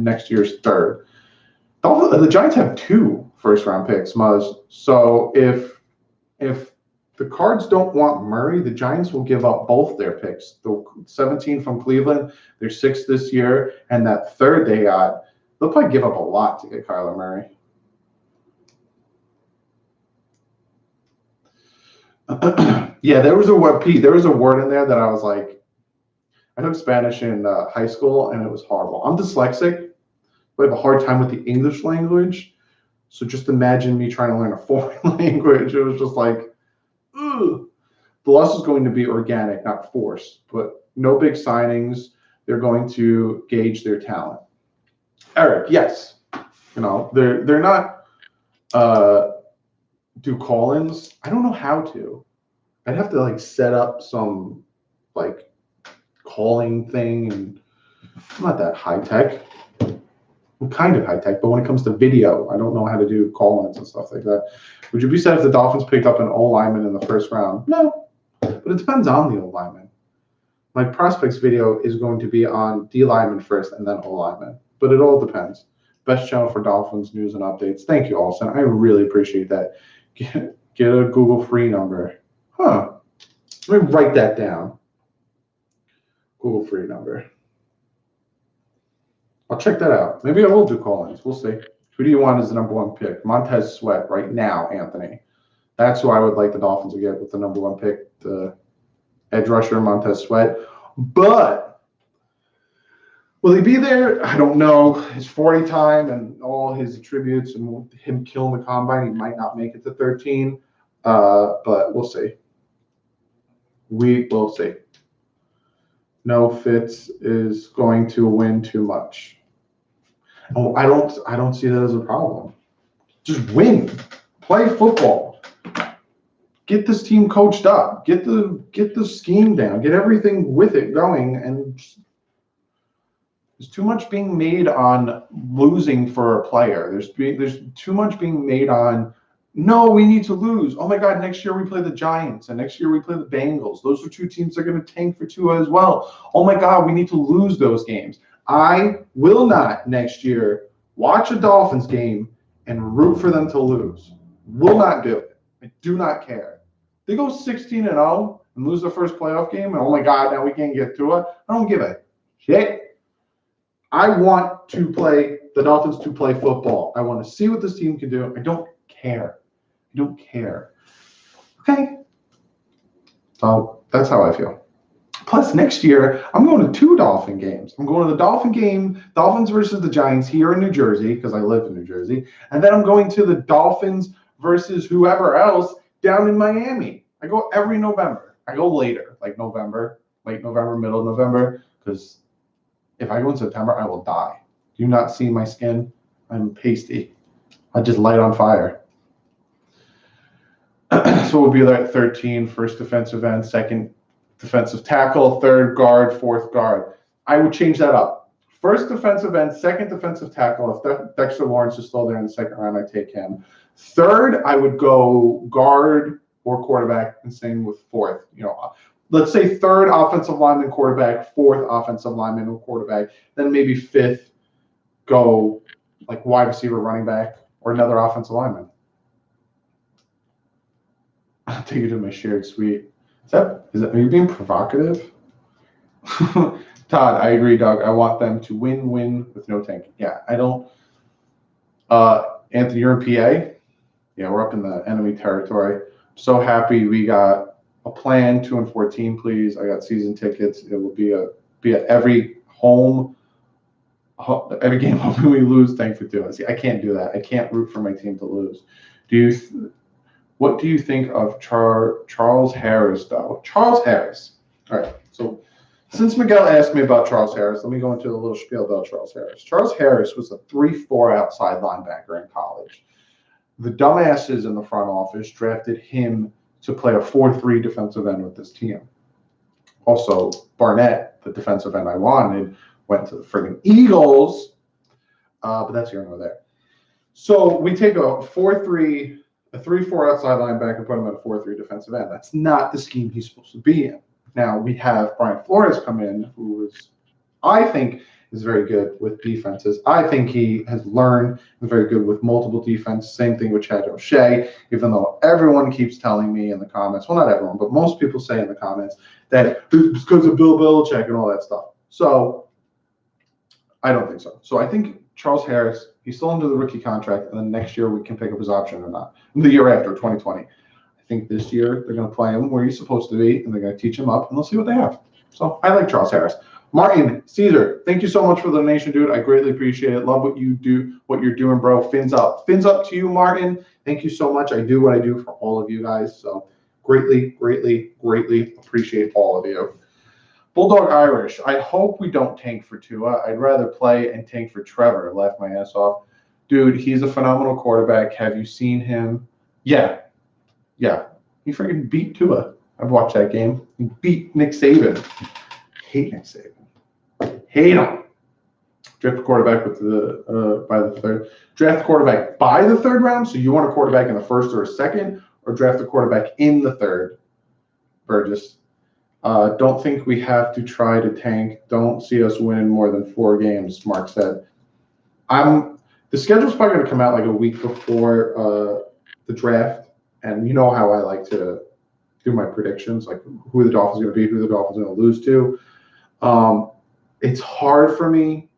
next year's 3rd. The Giants have 2 first-round picks, Muzz. So if the Cards don't want Murray, the Giants will give up both their picks. The 17 from Cleveland, their 6th this year, and that 3rd they got. They'll probably give up a lot to get Kyler Murray. Yeah, there was a word, Pete. There was a word in there that I was like, I took Spanish in high school, and it was horrible. I'm dyslexic, but I have a hard time with the English language. So just imagine me trying to learn a foreign language. It was just like, ugh. The loss is going to be organic, not forced. But no big signings. They're going to gauge their talent. Eric, yes. You know, they're not do call-ins. I don't know how to. I'd have to like set up some like calling thing, and I'm not that high tech. I'm kind of high tech, but when it comes to video, I don't know how to do call-ins and stuff like that. Would you be sad if the Dolphins picked up an O-lineman in the 1st round? No, but it depends on the O-lineman. My prospects video is going to be on D-lineman first and then O-lineman, but it all depends. Best channel for Dolphins news and updates. Thank you, Olsen. I really appreciate that. Get a Google free number. Huh. Let me write that down. Google free number. I'll check that out. Maybe I will do call-ins. We'll see. Who do you want as the number 1 pick? Montez Sweat right now, Anthony. That's who I would like the Dolphins to get with the number 1 pick, the edge rusher, Montez Sweat. But will he be there? I don't know. His 40 time and all his attributes and him killing the combine, he might not make it to 13. But we'll see. We will see. No, Fitz is going to win too much. Oh, I don't see that as a problem. Just win. Play football. Get this team coached up. Get the scheme down. Get everything with it going. And there's too much being made on losing for a player. There's too much being made on, no, we need to lose. Oh my God, next year we play the Giants and next year we play the Bengals. Those are 2 teams that are going to tank for Tua as well. Oh my God, we need to lose those games. I will not next year watch a Dolphins game and root for them to lose. Will not do it. I do not care. They go 16-0 and lose the first playoff game, and oh my God, now we can't get to it. I don't give a shit. I want to play the Dolphins to play football. I want to see what this team can do. I don't care. I don't care. Okay. So that's how I feel. Plus, next year, I'm going to 2 Dolphin games. I'm going to the Dolphin game, Dolphins versus the Giants here in New Jersey, because I live in New Jersey. And then I'm going to the Dolphins versus whoever else down in Miami. I go every November. I go later, like November, late November, middle of November, because if I go in September, I will die. Do you not see my skin? I'm pasty. I just light on fire. So we'll be there at 13, first defensive end, second defensive tackle, 3rd guard, 4th guard. I would change that up. First defensive end, second defensive tackle. If Dexter Lawrence is still there in the 2nd round, I take him. 3rd, I would go guard or quarterback, and same with 4th. You know, let's say 3rd offensive lineman, quarterback, 4th offensive lineman or quarterback. Then maybe 5th, go like wide receiver, running back, or another offensive lineman. I'll take you to my shared suite. Are you being provocative? Todd, I agree, Doug. I want them to win with no tanking. Yeah, I don't. Anthony, you're in PA. Yeah, we're up in the enemy territory. So happy we got a plan. 2-14, please. I got season tickets. It will be at every every game hoping we lose. Thanks for doing. See, I can't do that. I can't root for my team to lose. What do you think of Charles Harris, though? Charles Harris. All right. So since Miguel asked me about Charles Harris, let me go into a little spiel about Charles Harris. Charles Harris was a 3-4 outside linebacker in college. The dumbasses in the front office drafted him to play a 4-3 defensive end with this team. Also, Barnett, the defensive end I wanted, went to the friggin' Eagles, but that's here nor there. So we take a 4-3, a 3-4 outside linebacker, and put him at a 4-3 defensive end. That's not the scheme he's supposed to be in. Now we have Brian Flores come in, who I think is very good with defenses. I think he has learned and very good with multiple defenses. Same thing with Chad O'Shea, even though everyone keeps telling me in the comments, well, not everyone, but most people say in the comments that it's because of Bill Belichick and all that stuff. So I don't think so. So I think Charles Harris, he's still under the rookie contract, and then next year we can pick up his option or not. And the year after, 2020. I think this year they're going to play him where he's supposed to be, and they're going to teach him up, and they'll see what they have. So I like Charles Harris. Martin Caesar, thank you so much for the donation, dude. I greatly appreciate it. Love what you do, what you're doing, bro. Fins up. Fins up to you, Martin. Thank you so much. I do what I do for all of you guys. So greatly, greatly, greatly appreciate all of you. Bulldog Irish, I hope we don't tank for Tua. I'd rather play and tank for Trevor. Laugh my ass off. Dude, he's a phenomenal quarterback. Have you seen him? Yeah. He freaking beat Tua. I've watched that game. He beat Nick Saban. Hate Nick Saban. Hate him. Draft the quarterback with by the third. Draft the quarterback by the third round. So you want a quarterback in the first or a second, or draft the quarterback in the third. Burgess. Don't think we have to try to tank. Don't see us winning more than 4 games, Mark said. The schedule's probably going to come out like a week before the draft, and you know how I like to do my predictions, like who the Dolphins are going to beat, who the Dolphins are going to lose to. It's hard for me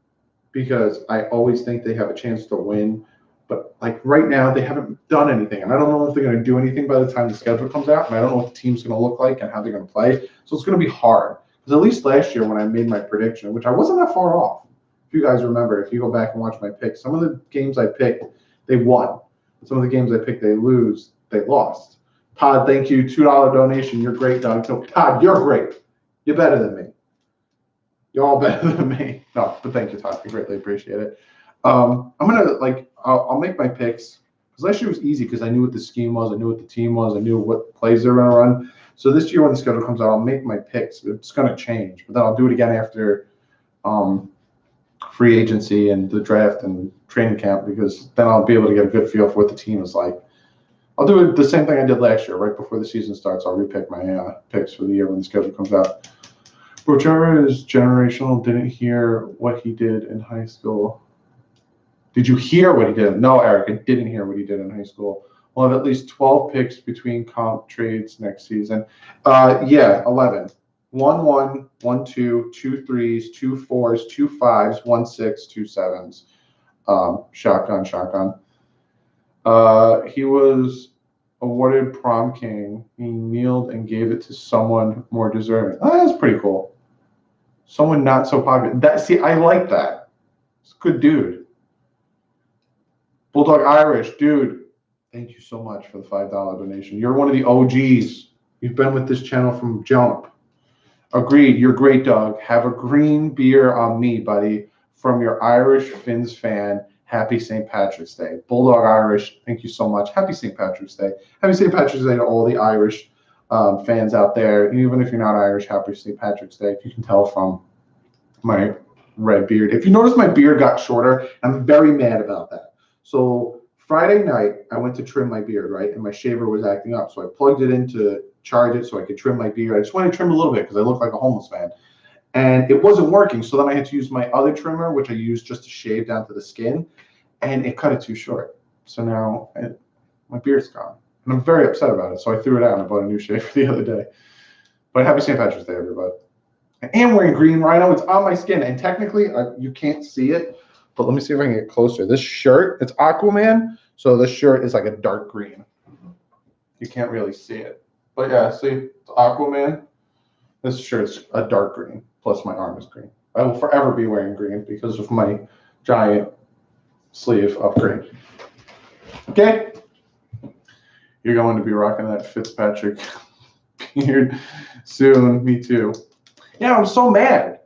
because I always think they have a chance to win, but like right now they haven't done anything, and I don't know if they're going to do anything by the time the schedule comes out, and I don't know what the team's going to look like and how they're going to play. So it's going to be hard. Because at least last year when I made my prediction, which I wasn't that far off, if you guys remember, if you go back and watch my picks, some of the games I picked, they won. Some of the games I picked, they lost. Todd, thank you. $2 donation. You're great, Doug. So, Todd, you're great. You're better than me. You're all better than me. No, but thank you, Todd. I greatly appreciate it. I'm gonna I'll make my picks because last year was easy because I knew what the scheme was, I knew what the team was, I knew what plays they were gonna run. So this year when the schedule comes out, I'll make my picks. It's gonna change, but then I'll do it again after free agency and the draft and training camp, because then I'll be able to get a good feel for what the team is like. I'll do the same thing I did last year. Right before the season starts, I'll repick my picks for the year when the schedule comes out. Brochara is generational. Didn't hear what he did in high school. Did you hear what he did? No, Eric, I didn't hear what he did in high school. We'll have at least 12 picks between comp trades next season. 11. 1 1, 1 2, 2 3s, 2 4s, 2 5s, 1 6, 2 7s. Shotgun. He was awarded prom king. He kneeled and gave it to someone more deserving. Oh, that's pretty cool. Someone not so popular. I like that. It's a good dude. Bulldog Irish, dude. Thank you so much for the $5 donation. You're one of the OGs. You've been with this channel from jump. Agreed. You're great, Doug. Have a green beer on me, buddy. From your Irish Finns fan. Happy St. Patrick's Day. Bulldog Irish, thank you so much. Happy St. Patrick's Day. Happy St. Patrick's Day to all the Irish fans out there. Even if you're not Irish, happy St. Patrick's Day. If you can tell from my red beard. If you notice, my beard got shorter. I'm very mad about that. So Friday night, I went to trim my beard, right? And my shaver was acting up. So I plugged it in to charge it so I could trim my beard. I just wanted to trim a little bit because I look like a homeless man. And it wasn't working. So then I had to use my other trimmer, which I used just to shave down to the skin. And it cut it too short. So now my beard's gone. And I'm very upset about it. So I threw it out and I bought a new shaver the other day. But happy St. Patrick's Day, everybody. I am wearing green, Rhino. It's on my skin, and technically you can't see it, but let me see if I can get closer. This shirt, it's Aquaman, so this shirt is like a dark green. You can't really see it, but yeah, see, it's Aquaman. This shirt's a dark green, plus my arm is green. I will forever be wearing green because of my giant sleeve of green. Okay? You're going to be rocking that Fitzpatrick beard soon. Me too. Yeah, I was so mad.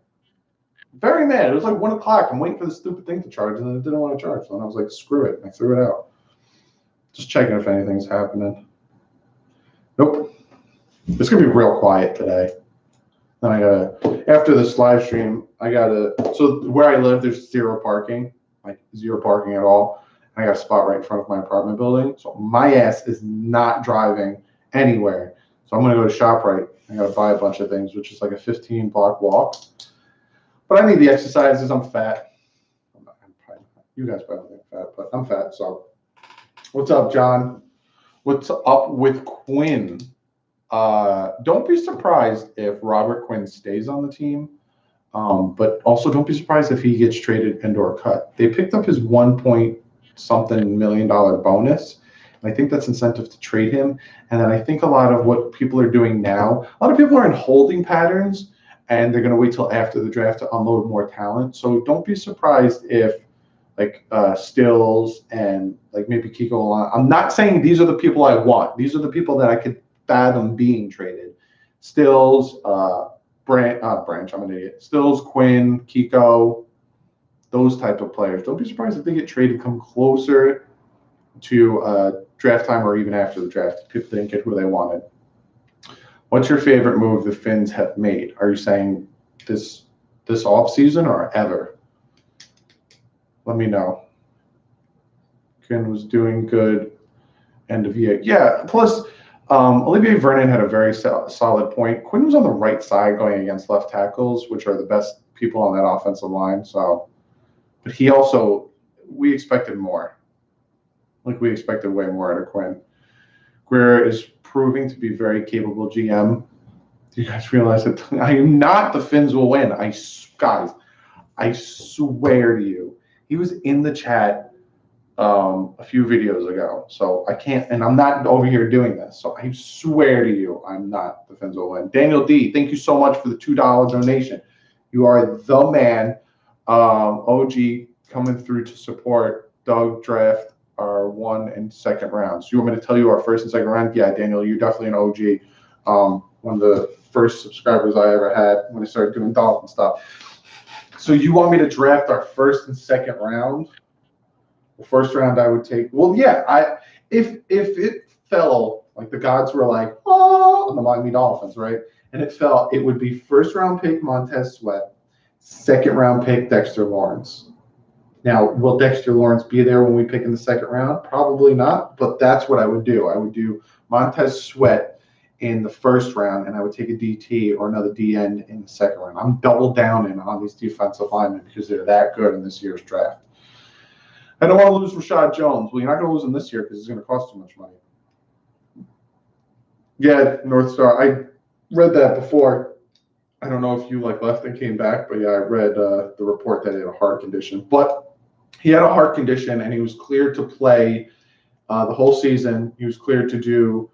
Very mad. It was like 1 o'clock. I'm waiting for the stupid thing to charge, and then it didn't want to charge. So I was like, screw it. I threw it out. Just checking if anything's happening. Nope. It's going to be real quiet today. Then I gotta, after this live stream, so where I live, there's zero parking, like zero parking at all. I got a spot right in front of my apartment building. So my ass is not driving anywhere. So I'm going to go to ShopRite. I got to buy a bunch of things, which is like a 15-block walk. But I need the exercises. I'm fat. You guys probably think I'm fat, but I'm fat. So what's up, John? What's up with Quinn? Don't be surprised if Robert Quinn stays on the team. But also don't be surprised if he gets traded and/or cut. They picked up his $1-point-something million bonus. And I think that's incentive to trade him. And then I think a lot of what people are doing now, a lot of people are in holding patterns, and they're going to wait till after the draft to unload more talent. So don't be surprised if like Stills and like maybe Kiko Alon. I'm not saying these are the people I want. These are the people that I could fathom being traded. Stills, Branch, I'm an idiot. Stills, Quinn, Kiko, those type of players. Don't be surprised if they get traded, come closer to draft time or even after the draft. People didn't get who they wanted. What's your favorite move the Finns have made? Are you saying this offseason or ever? Let me know. Quinn was doing good end of year. Yeah, plus Olivier Vernon had a very solid point. Quinn was on the right side going against left tackles, which are the best people on that offensive line. So, but he also, we expected more. Like we expected way more out of Quinn. Greer is proving to be very capable GM. Do you guys realize that I am not the Finns will win? Guys, I swear to you, he was in the chat a few videos ago. So I can't, and I'm not over here doing this. So I swear to you, I'm not the Finns will win. Daniel D, thank you so much for the $2 donation. You are the man. OG coming through to support Doug draft our 1 and 2nd rounds. You want me to tell you our 1st and 2nd round? Yeah, Daniel, you're definitely an OG. One of the first subscribers I ever had when I started doing Dolphin stuff. So you want me to draft our 1st and 2nd round? The 1st round I would take. Well, yeah. If it fell, like the gods were like, oh, on the Miami Dolphins, right? And it fell, it would be 1st round pick Montez Sweat, 2nd round pick Dexter Lawrence. Now, will Dexter Lawrence be there when we pick in the 2nd round? Probably not, but that's what I would do. I would do Montez Sweat in the 1st round, and I would take a DT or another DN in the 2nd round. I'm double downing on these defensive linemen because they're that good in this year's draft. I don't want to lose Rashad Jones. Well, you're not going to lose him this year because it's going to cost too much money. Yeah, North Star. I read that before. I don't know if you left and came back, but yeah, I read the report that he had a heart condition. But he had a heart condition, and he was cleared to play the whole season. He was cleared to do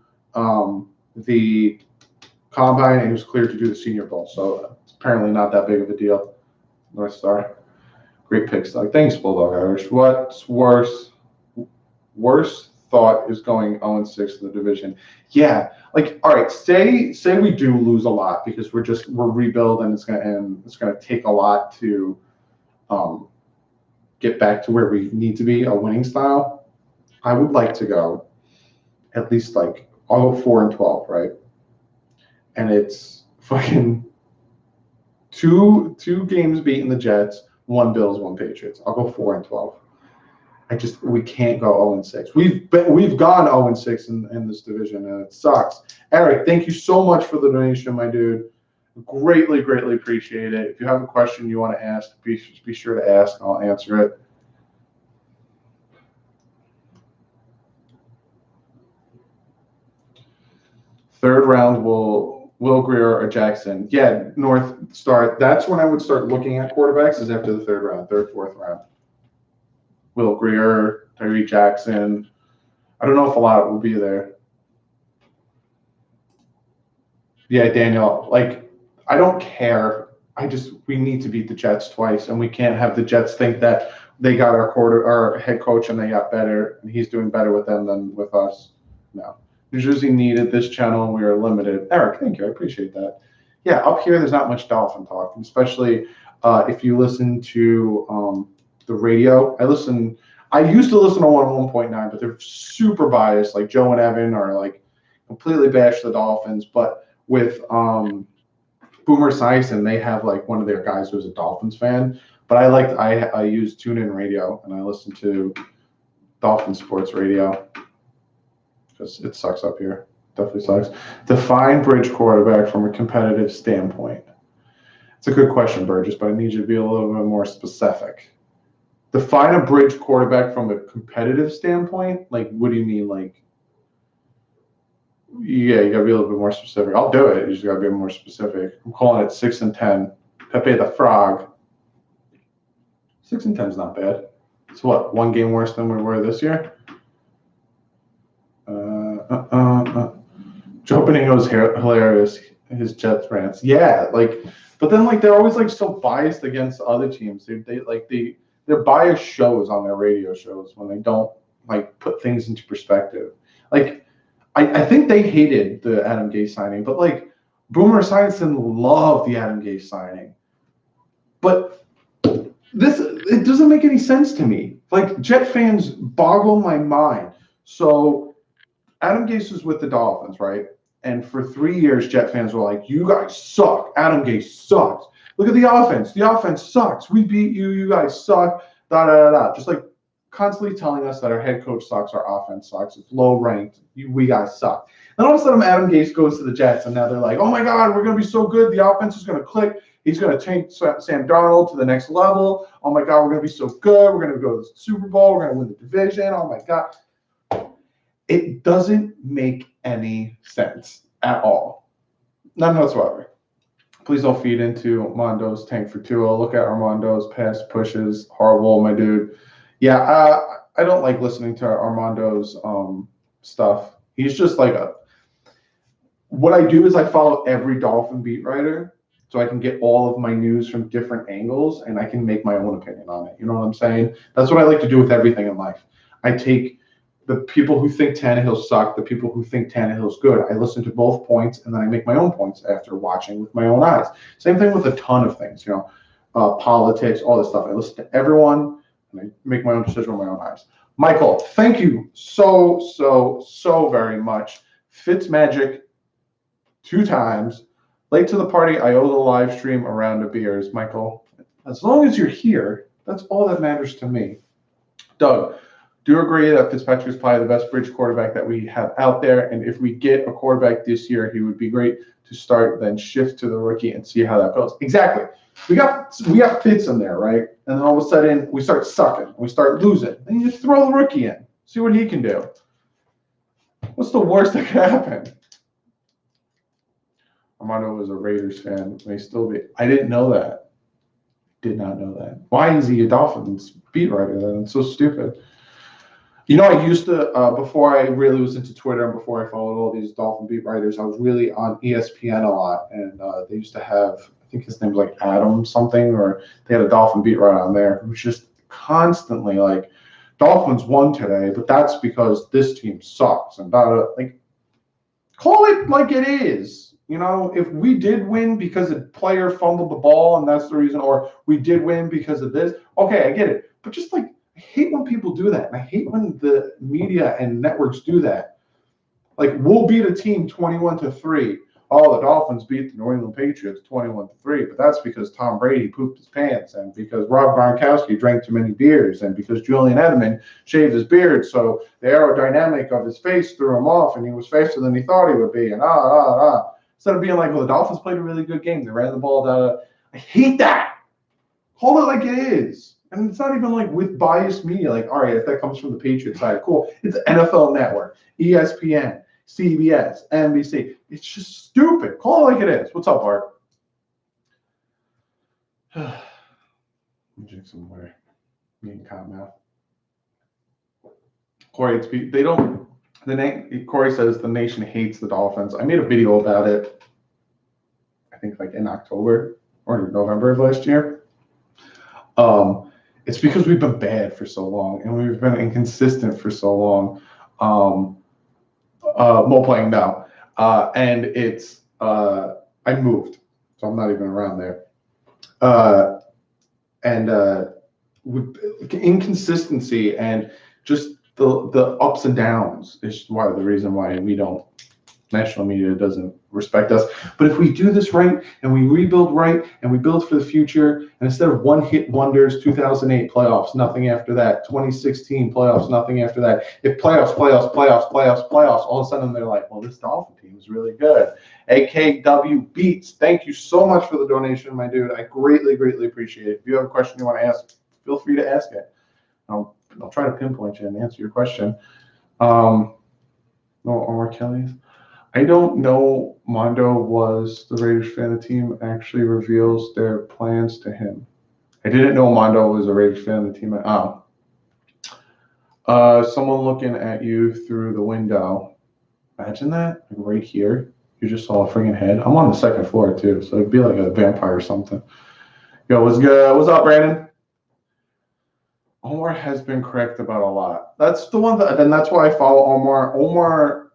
the combine, and he was cleared to do the Senior Bowl. So it's apparently not that big of a deal. North Star. Great picks. Thanks, Bulldog Irish. What's worse? Worst thought is going 0-6 in the division. Yeah. All right, say we do lose a lot because we're rebuilding. It's gonna take a lot to get back to where we need to be, a winning style. I would like to go at least I'll go 4-12, right? And it's fucking two games beating the Jets, 1 Bills, 1 Patriots. I'll go 4-12. We can't go 0-6. We've gone 0-6 in this division, and it sucks. Eric, thank you so much for the donation, my dude. Greatly, greatly appreciate it. If you have a question you want to ask, be sure to ask. I'll answer it. Third round will Will Greer or Jackson. Yeah, North start. That's when I would start looking at quarterbacks is after the third, fourth round. Will Greer, Tyree Jackson. I don't know if a lot will be there. Yeah, Daniel, like, I don't care. We need to beat the Jets twice, and we can't have the Jets think that they got our head coach and they got better, and he's doing better with them than with us. No. New Jersey needed this channel, and we are limited. Eric, thank you. I appreciate that. Yeah, up here, there's not much Dolphin talk, especially if you listen to the radio. I used to listen to 101.9, but they're super biased. Like Joe and Evan are like completely bash the Dolphins, but with Boomer Esiason, they have like one of their guys who's a Dolphins fan. But I use TuneIn Radio, and I listen to Dolphin Sports Radio because it sucks up here. Definitely sucks. Define bridge quarterback from a competitive standpoint. It's a good question, Burgess, but I need you to be a little bit more specific. Define a bridge quarterback from a competitive standpoint? Like, what do you mean? Like, yeah, you got to be a little bit more specific. I'll do it. You just got to be more specific. I'm calling it 6-10. Pepe the Frog. 6-10 is not bad. It's what, one game worse than we were this year? Joe Benigno's hilarious. His Jets rants. Yeah, like, but then like they're always like so biased against other teams. Their bias shows on their radio shows when they don't like put things into perspective. Like, I think they hated the Adam Gase signing, but like Boomer Esiason loved the Adam Gase signing. But it doesn't make any sense to me. Like, Jet fans boggle my mind. So Adam Gase was with the Dolphins, right? And for 3 years, Jet fans were like, "You guys suck. Adam Gase sucks. Look at the offense. The offense sucks. We beat you. You guys suck." Da da da da. Just like constantly telling us that our head coach sucks, our offense sucks, it's low ranked. We guys suck. Then all of a sudden, Adam Gase goes to the Jets, and now they're like, "Oh my God, we're gonna be so good. The offense is gonna click. He's gonna take Sam Darnold to the next level. Oh my God, we're gonna be so good. We're gonna go to the Super Bowl. We're gonna win the division. Oh my God." It doesn't make any sense at all. None whatsoever. Please don't feed into Armando's tank for Tua. Look at Armando's pass pushes. Horrible, my dude. Yeah, I don't like listening to Armando's stuff. He's just like what I do is I follow every Dolphin beat writer so I can get all of my news from different angles and I can make my own opinion on it. You know what I'm saying? That's what I like to do with everything in life. I take the people who think Tannehill suck, the people who think Tannehill's good. I listen to both points, and then I make my own points after watching with my own eyes. Same thing with a ton of things, politics, all this stuff. I listen to everyone, and I make my own decision with my own eyes. Michael, thank you so very much. Fitzmagic 2 times. Late to the party, I owe the live stream a round of beers. Michael, as long as you're here, that's all that matters to me. Doug, do you agree that Fitzpatrick is probably the best bridge quarterback that we have out there? And if we get a quarterback this year, he would be great to start, then shift to the rookie and see how that goes. Exactly. We got Fitz in there, right? And then all of a sudden we start sucking, we start losing, and you just throw the rookie in, see what he can do. What's the worst that could happen? Armando was a Raiders fan. May still be. I didn't know that. Did not know that. Why is he a Dolphins beat writer then? It's so stupid. I used to, before I really was into Twitter and before I followed all these Dolphin beat writers, I was really on ESPN a lot. And they used to have, I think his name was like Adam something, or they had a Dolphin beat writer on there who was just constantly like, Dolphins won today, but that's because this team sucks. And like, call it like it is. If we did win because a player fumbled the ball and that's the reason, or we did win because of this, okay, I get it. But just like, I hate when people do that. And I hate when the media and networks do that. Like, we'll beat a team 21-3. Oh, the Dolphins beat the New England Patriots 21-3. But that's because Tom Brady pooped his pants, and because Rob Gronkowski drank too many beers, and because Julian Edelman shaved his beard, so the aerodynamic of his face threw him off, and he was faster than he thought he would be. And instead of being like, well, the Dolphins played a really good game. They ran the ball. I hate that. Call it like it is. And it's not even like with biased media. Like, all right, if that comes from the Patriots side, cool. It's NFL Network, ESPN, CBS, NBC. It's just stupid. Call it like it is. What's up, Art? Let me drink some water. Me and Cottonmouth. Corey, they don't. Corey says the nation hates the Dolphins. I made a video about it. I think like in October or November of last year. It's because we've been bad for so long and we've been inconsistent for so long. Playing now, and it's I moved, so I'm not even around there. With inconsistency and just the ups and downs is the reason why national media doesn't respect us. But if we do this right and we rebuild right and we build for the future, and instead of one-hit wonders, 2008 playoffs, nothing after that, 2016 playoffs, nothing after that. If playoffs, all of a sudden they're like, well, this Dolphin team is really good. AKW Beats, thank you so much for the donation, my dude. I greatly, greatly appreciate it. If you have a question you want to ask, feel free to ask it. I'll try to pinpoint you and answer your question. No, Omar Kelly's. I don't know. Mondo was the Raiders fan. The team actually reveals their plans to him. I didn't know Mondo was a Raiders fan. The team. Someone looking at you through the window. Imagine that, like right here. You just saw a freaking head. I'm on the second floor too, so it'd be like a vampire or something. Yo, what's good? What's up, Brandon? Omar has been correct about a lot. That's the one and that's why I follow Omar.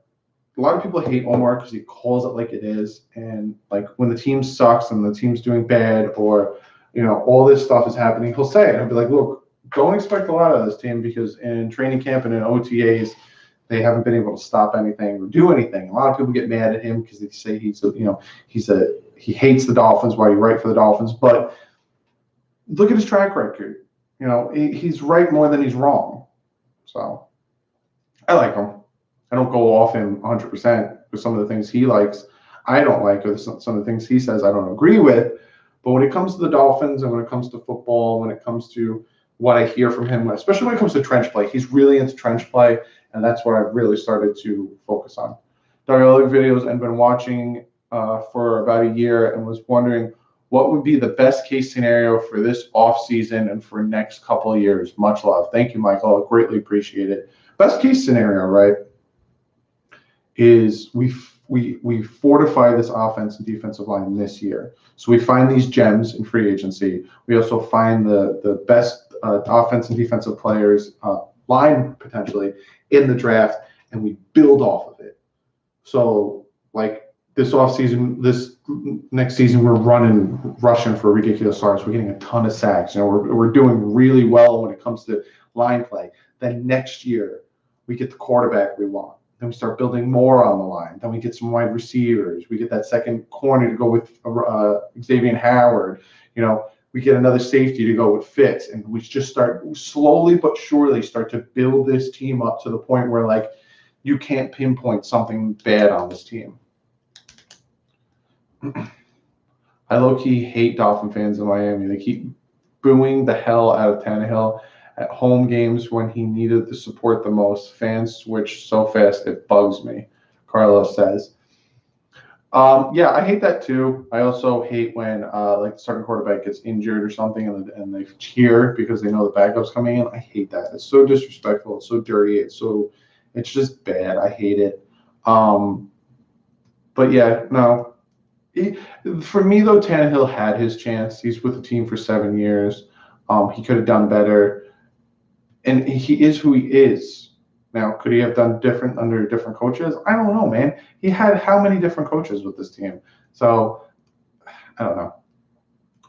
A lot of people hate Omar because he calls it like it is. And like when the team sucks and the team's doing bad or, all this stuff is happening, he'll say it. He'll be like, look, don't expect a lot of this team because in training camp and in OTAs, they haven't been able to stop anything or do anything. A lot of people get mad at him because they say he hates the Dolphins while you write for the Dolphins. But look at his track record. He's right more than he's wrong. So I like him. I don't go off him 100% with some of the things he likes. I don't like, or some of the things he says I don't agree with. But when it comes to the Dolphins and when it comes to football, when it comes to what I hear from him, especially when it comes to trench play, he's really into trench play, and that's what I've really started to focus on. Done other videos and been watching for about a year and was wondering what would be the best case scenario for this off season and for next couple of years. Much love. Thank you, Michael. I greatly appreciate it. Best case scenario, right, is we fortify this offense and defensive line this year. So we find these gems in free agency. We also find the best offense and defensive players, line potentially, in the draft, and we build off of it. So like this offseason, this next season, we're rushing for ridiculous starts. We're getting a ton of sacks. We're doing really well when it comes to line play. Then next year, we get the quarterback we want. Then we start building more on the line. Then we get some wide receivers. We get that second corner to go with Xavier Howard. We get another safety to go with Fitz. And we just start slowly but surely start to build this team up to the point where, like, you can't pinpoint something bad on this team. I low-key hate Dolphin fans in Miami. They keep booing the hell out of Tannehill at home games when he needed the support the most. Fans switch so fast it bugs me, Carlos says. Yeah, I hate that too. I also hate when like the starting quarterback gets injured or something and they cheer because they know the backup's coming in. I hate that. It's so disrespectful. It's so dirty. It's just bad. I hate it. But yeah, no. For me though, Tannehill had his chance. He's with the team for 7 years. He could have done better. And he is who he is. Now, could he have done different under different coaches? I don't know, man. He had how many different coaches with this team? So, I don't know.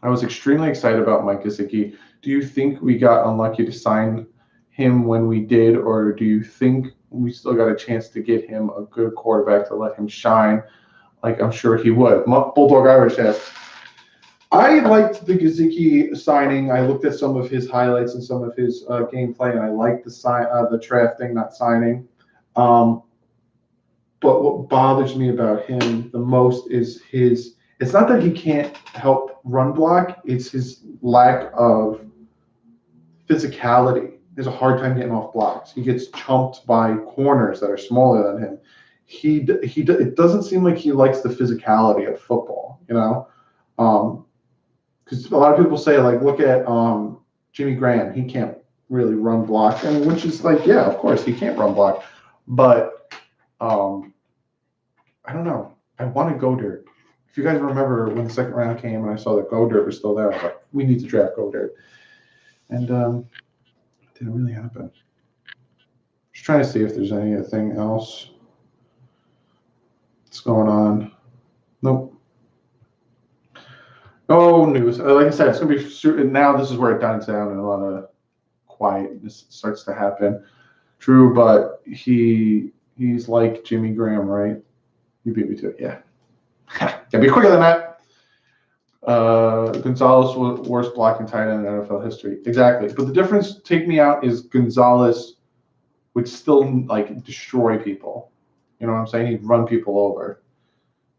I was extremely excited about Mike Gesicki. Do you think we got unlucky to sign him when we did, or do you think we still got a chance to get him a good quarterback to let him shine like I'm sure he would? Bulldog Irish asks, I liked the Gesicki signing. I looked at some of his highlights and some of his gameplay, and I liked the drafting, not signing. But what bothers me about him the most is it's not that he can't help run block, it's his lack of physicality. He has a hard time getting off blocks. He gets chumped by corners that are smaller than him. it doesn't seem like he likes the physicality of football, you know. Because a lot of people say, like, look at Jimmy Graham, he can't really run block, and which is like, yeah, of course he can't run block, but I don't know. I want to go dirt. If you guys remember when the second round came and I saw that Go Dirt was still there, I was like, we need to draft Go Dirt. And it didn't really happen. Just trying to see if there's anything else that's going on. Nope. No news. Like I said, it's going to be now. This is where it dies down and a lot of quietness starts to happen. True, but he's like Jimmy Graham, right? You beat me to it, yeah. Gotta be quicker than that. Gonzalez was worst blocking tight end in NFL history. Exactly. But the difference, take me out, is Gonzalez would still like destroy people. You know what I'm saying? He'd run people over.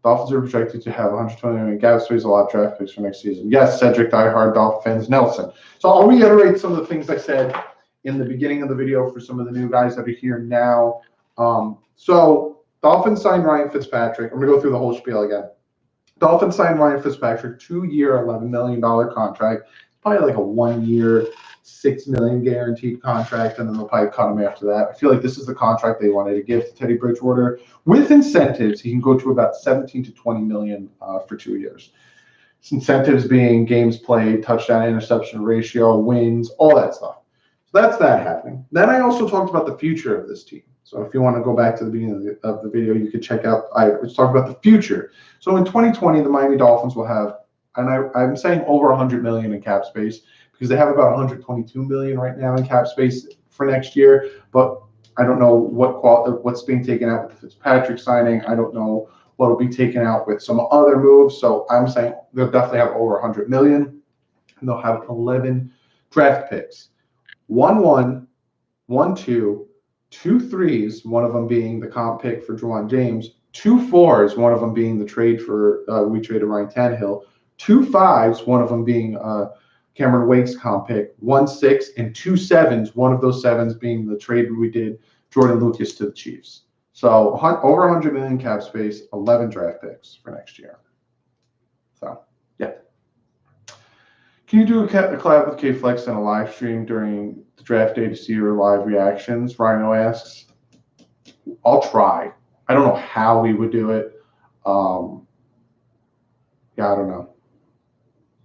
Dolphins are projected to have 120 million cap space, a lot of draft picks for next season. Yes, Cedric, diehard Dolphins, Nelson. So I'll reiterate some of the things I said in the beginning of the video for some of the new guys that are here now. So Dolphins signed Ryan Fitzpatrick. I'm going to go through the whole spiel again. Dolphins signed Ryan Fitzpatrick, 2-year, $11 million contract. Probably like a 1-year, $6 million guaranteed contract, and then they'll probably cut him after that. I feel like this is the contract they wanted to give to Teddy Bridgewater. With incentives, he can go to about 17 to 20 million for 2 years. Incentives being games played, touchdown interception ratio, wins, all that stuff. So that's that happening. Then I also talked about the future of this team. So if you want to go back to the beginning of the video, you could check out, let's talk about the future. So in 2020, the Miami Dolphins will have, and I'm saying over 100 million in cap space because they have about 122 million right now in cap space for next year. But I don't know what's being taken out with the Fitzpatrick signing. I don't know what will be taken out with some other moves. So I'm saying they'll definitely have over 100 million, and they'll have 11 draft picks. 1-1, 1-2, 2 3s, one of them being the comp pick for Juwan James, 2 4s, one of them being the trade for we traded Ryan Tannehill, 2 5s, one of them being Cameron Wake's comp pick, 1 6, and 2 7s, one of those 7s being the trade we did Jordan Lucas to the Chiefs. So over 100 million cap space, 11 draft picks for next year. So yeah. Can you do a collab with K-Flex and a live stream during the draft day to see your live reactions? Rhino asks. I'll try. I don't know how we would do it. Yeah, I don't know.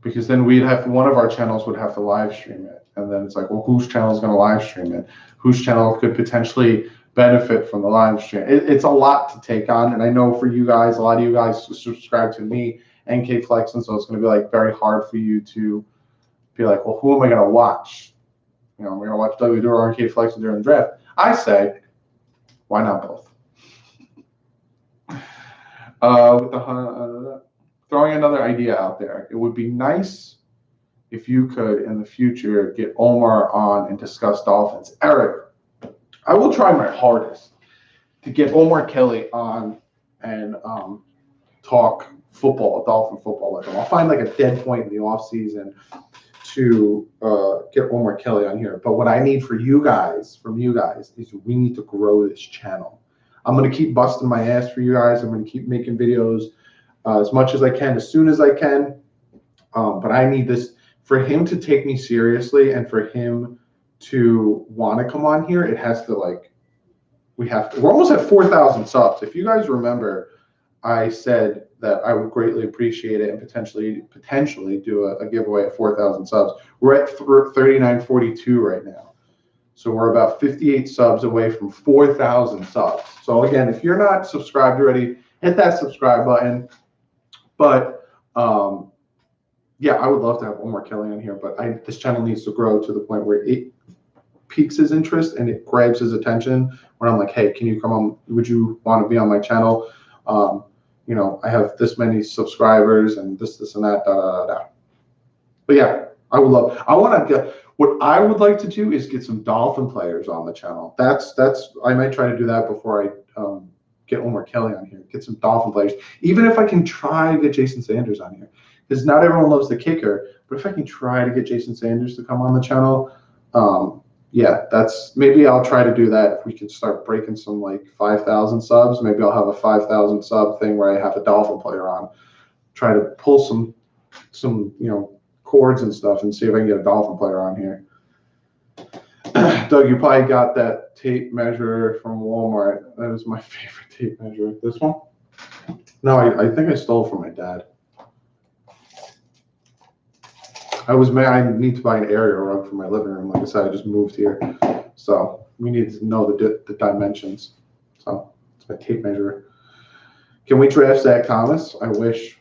Because then we'd have, one of our channels would have to live stream it. And then it's like, well, whose channel is going to live stream it? Whose channel could potentially benefit from the live stream? It's a lot to take on. And I know for you guys, a lot of you guys subscribe to me and K-Flex. And so it's going to be like very hard for you to be like, well, who am I going to watch? You know, we're going to watch DouglieDoWrong and K-Flex during the draft. I say, why not both? Throwing another idea out there, it would be nice if you could, in the future, get Omar on and discuss Dolphins. Eric, I will try my hardest to get Omar Kelly on and talk football, Dolphin football with him. I'll find like a dead point in the offseason to get Omar Kelly on here. But what I need from you guys, is we need to grow this channel. I'm going to keep busting my ass for you guys. I'm going to keep making videos as much as I can, as soon as I can. But I need this, for him to take me seriously and for him to want to come on here, it has to like, we're almost at 4,000 subs. If you guys remember, I said that I would greatly appreciate it and potentially do a giveaway at 4,000 subs. We're at 3942 right now. So we're about 58 subs away from 4,000 subs. So again, if you're not subscribed already, hit that subscribe button. But yeah, I would love to have Omar Kelly on here, but this channel needs to grow to the point where it piques his interest and it grabs his attention when I'm like, hey, can you come on? Would you want to be on my channel? You know, I have this many subscribers and this and that, But yeah, I what I would like to do is get some Dolphin players on the channel. I might try to do that before I get Omar Kelly on here, get some Dolphin players. Even if I can try to get Jason Sanders on here, because not everyone loves the kicker, but if I can try to get Jason Sanders to come on the channel, yeah, that's maybe I'll try to do that if we can start breaking some like 5,000 subs. Maybe I'll have a 5,000 sub thing where I have a Dolphin player on. Try to pull some chords and stuff and see if I can get a Dolphin player on here. Doug, you probably got that tape measure from Walmart. That is my favorite tape measure. This one? No, I think I stole it from my dad. I was mad. I need to buy an area rug for my living room. Like I said, I just moved here, so we need to know the dimensions. So it's my tape measure. Can we draft Zach Thomas? I wish.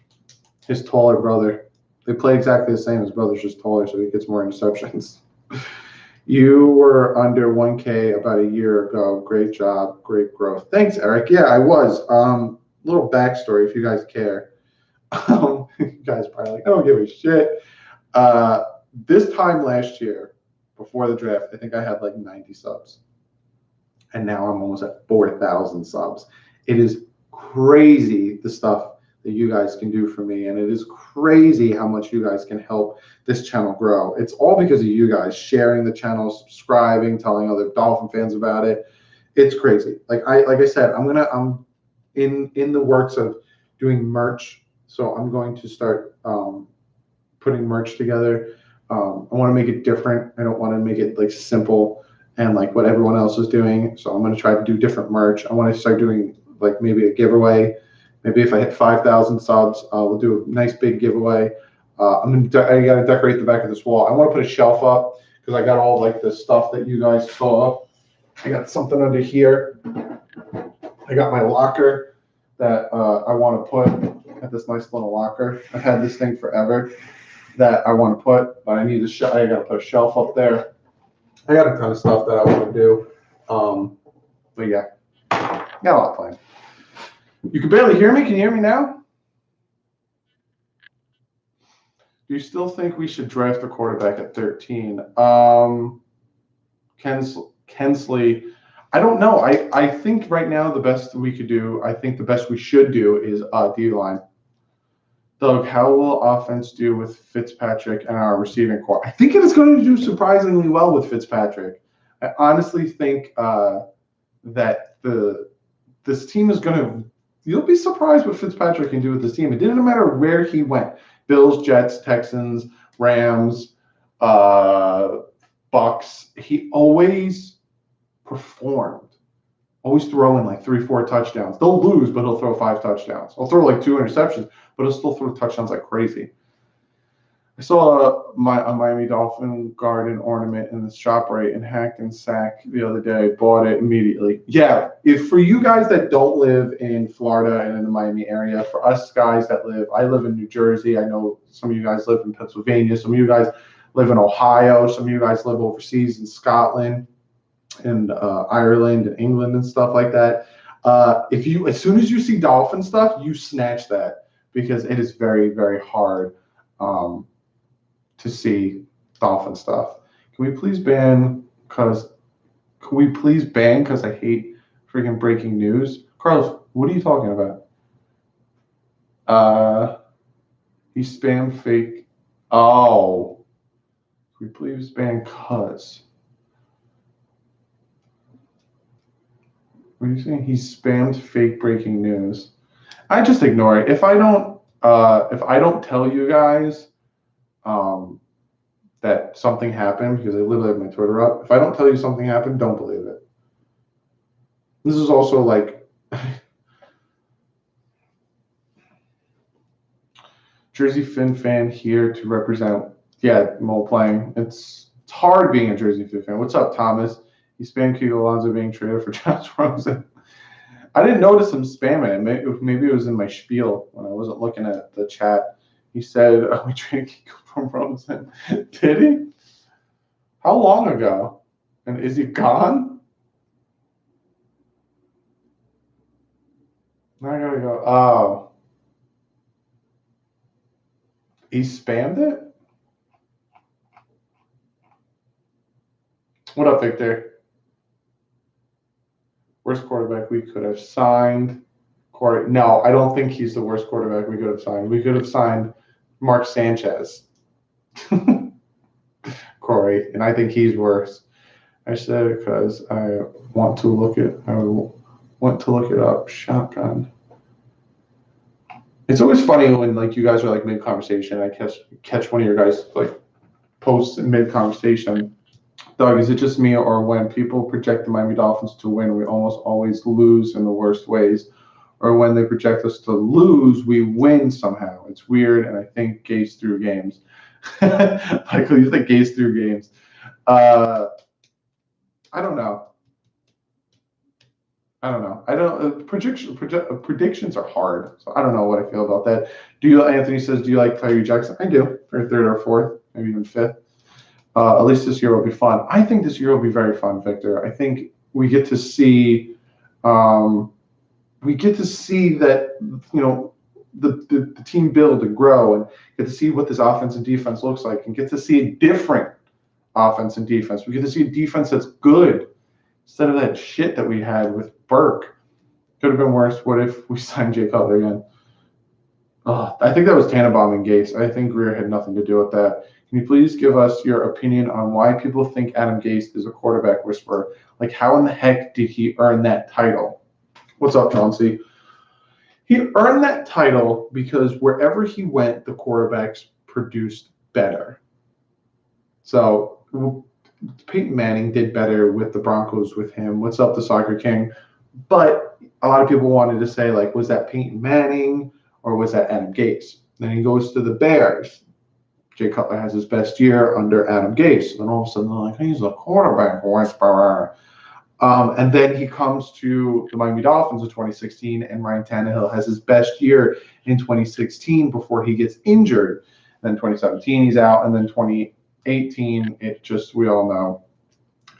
His taller brother. They play exactly the same. His brother's just taller, so he gets more interceptions. You were under 1K about a year ago. Great job. Great growth. Thanks, Eric. Yeah, I was. Little backstory if you guys care. You guys probably like, I don't give a shit. This time last year, before the draft, I think I had like 90 subs. And now I'm almost at 4,000 subs. It is crazy the stuff that you guys can do for me. And it is crazy how much you guys can help this channel grow. It's all because of you guys sharing the channel, subscribing, telling other Dolphin fans about it. It's crazy. Like I said, I'm in the works of doing merch. So I'm going to start putting merch together. I want to make it different. I don't want to make it like simple and like what everyone else is doing. So I'm going to try to do different merch. I want to start doing like maybe a giveaway. Maybe if I hit 5,000 subs, we'll do a nice big giveaway. I got to decorate the back of this wall. I want to put a shelf up because I got all like the stuff that you guys saw. I got something under here. I got my locker that I want to put at this nice little locker. I've had this thing forever that I want to put, but I need to. I got to put a shelf up there. I got a ton of stuff that I want to do. But yeah, got a lot planned. You can barely hear me. Can you hear me now? Do you still think we should draft a quarterback at 13? Kensley, I don't know. I think right now the best we could do, I think the best we should do is D-line. Doug, how will offense do with Fitzpatrick and our receiving core? I think it is going to do surprisingly well with Fitzpatrick. I honestly think that this team is going to – you'll be surprised what Fitzpatrick can do with this team. It didn't matter where he went. Bills, Jets, Texans, Rams, Bucks. He always performed. Always throwing like 3-4 touchdowns. They'll lose, but he'll throw 5 touchdowns. He'll throw like 2 interceptions, but he'll still throw touchdowns like crazy. I saw a Miami Dolphin garden ornament in the ShopRite in Hackensack the other day. Bought it immediately. Yeah, if for you guys that don't live in Florida and in the Miami area, for us guys that I live in New Jersey. I know some of you guys live in Pennsylvania. Some of you guys live in Ohio. Some of you guys live overseas in Scotland and Ireland and England and stuff like that. As soon as you see Dolphin stuff, you snatch that because it is very, very hard to see Dolphin stuff. Can we please ban because I hate freaking breaking news? Carlos, what are you talking about? He spam fake. Oh, can we please ban cuz? What are you saying? He spammed fake breaking news. I just ignore it. If I don't tell you guys that something happened, because I literally have my Twitter up. If I don't tell you something happened, don't believe it. This is also like Jersey Finn fan here to represent. Yeah, Mo playing. It's hard being a Jersey Finn fan. What's up, Thomas? He spammed Kiko Alonso being traded for Josh Rosen. I didn't notice him spamming it. Maybe it was in my spiel when I wasn't looking at the chat. He said, we traded Kiko from Rosen. Did he? How long ago? And is he gone? Now I gotta go. Oh. He spammed it? What up, Victor? Worst quarterback we could have signed. Corey. No, I don't think he's the worst quarterback we could have signed. We could have signed Mark Sanchez. Corey, and I think he's worse. I said it because I want to look it up. Shotgun. It's always funny when like you guys are like mid conversation. I catch one of your guys like posts in mid conversation. Doug, is it just me, or when people project the Miami Dolphins to win, we almost always lose in the worst ways? Or when they project us to lose, we win somehow. It's weird, and I think Gase through games. Michael, you think Gase through games? I don't know. Predictions are hard, so I don't know what I feel about that. Anthony says, do you like Tyree Jackson? I do, for third or fourth, maybe even fifth. At least this year will be fun. I think this year will be very fun, Victor. I think we get to see that, the team build and grow, and get to see what this offense and defense looks like, and get to see a different offense and defense. We get to see a defense that's good instead of that shit that we had with Burke. Could have been worse. What if we signed Jay Cutler again? I think that was Tannenbaum and Gase. I think Greer had nothing to do with that. Can you please give us your opinion on why people think Adam Gase is a quarterback whisperer? Like, how in the heck did he earn that title? What's up, Chauncey? He earned that title because wherever he went, the quarterbacks produced better. So Peyton Manning did better with the Broncos with him. What's up, the Soccer King? But a lot of people wanted to say, like, was that Peyton Manning or was that Adam Gase? Then he goes to the Bears. Jay Cutler has his best year under Adam Gase. Then all of a sudden, they're like, he's a quarterback whisperer. And then he comes to the Miami Dolphins in 2016, and Ryan Tannehill has his best year in 2016 before he gets injured. Then 2017, he's out, and then 2018, it just, we all know,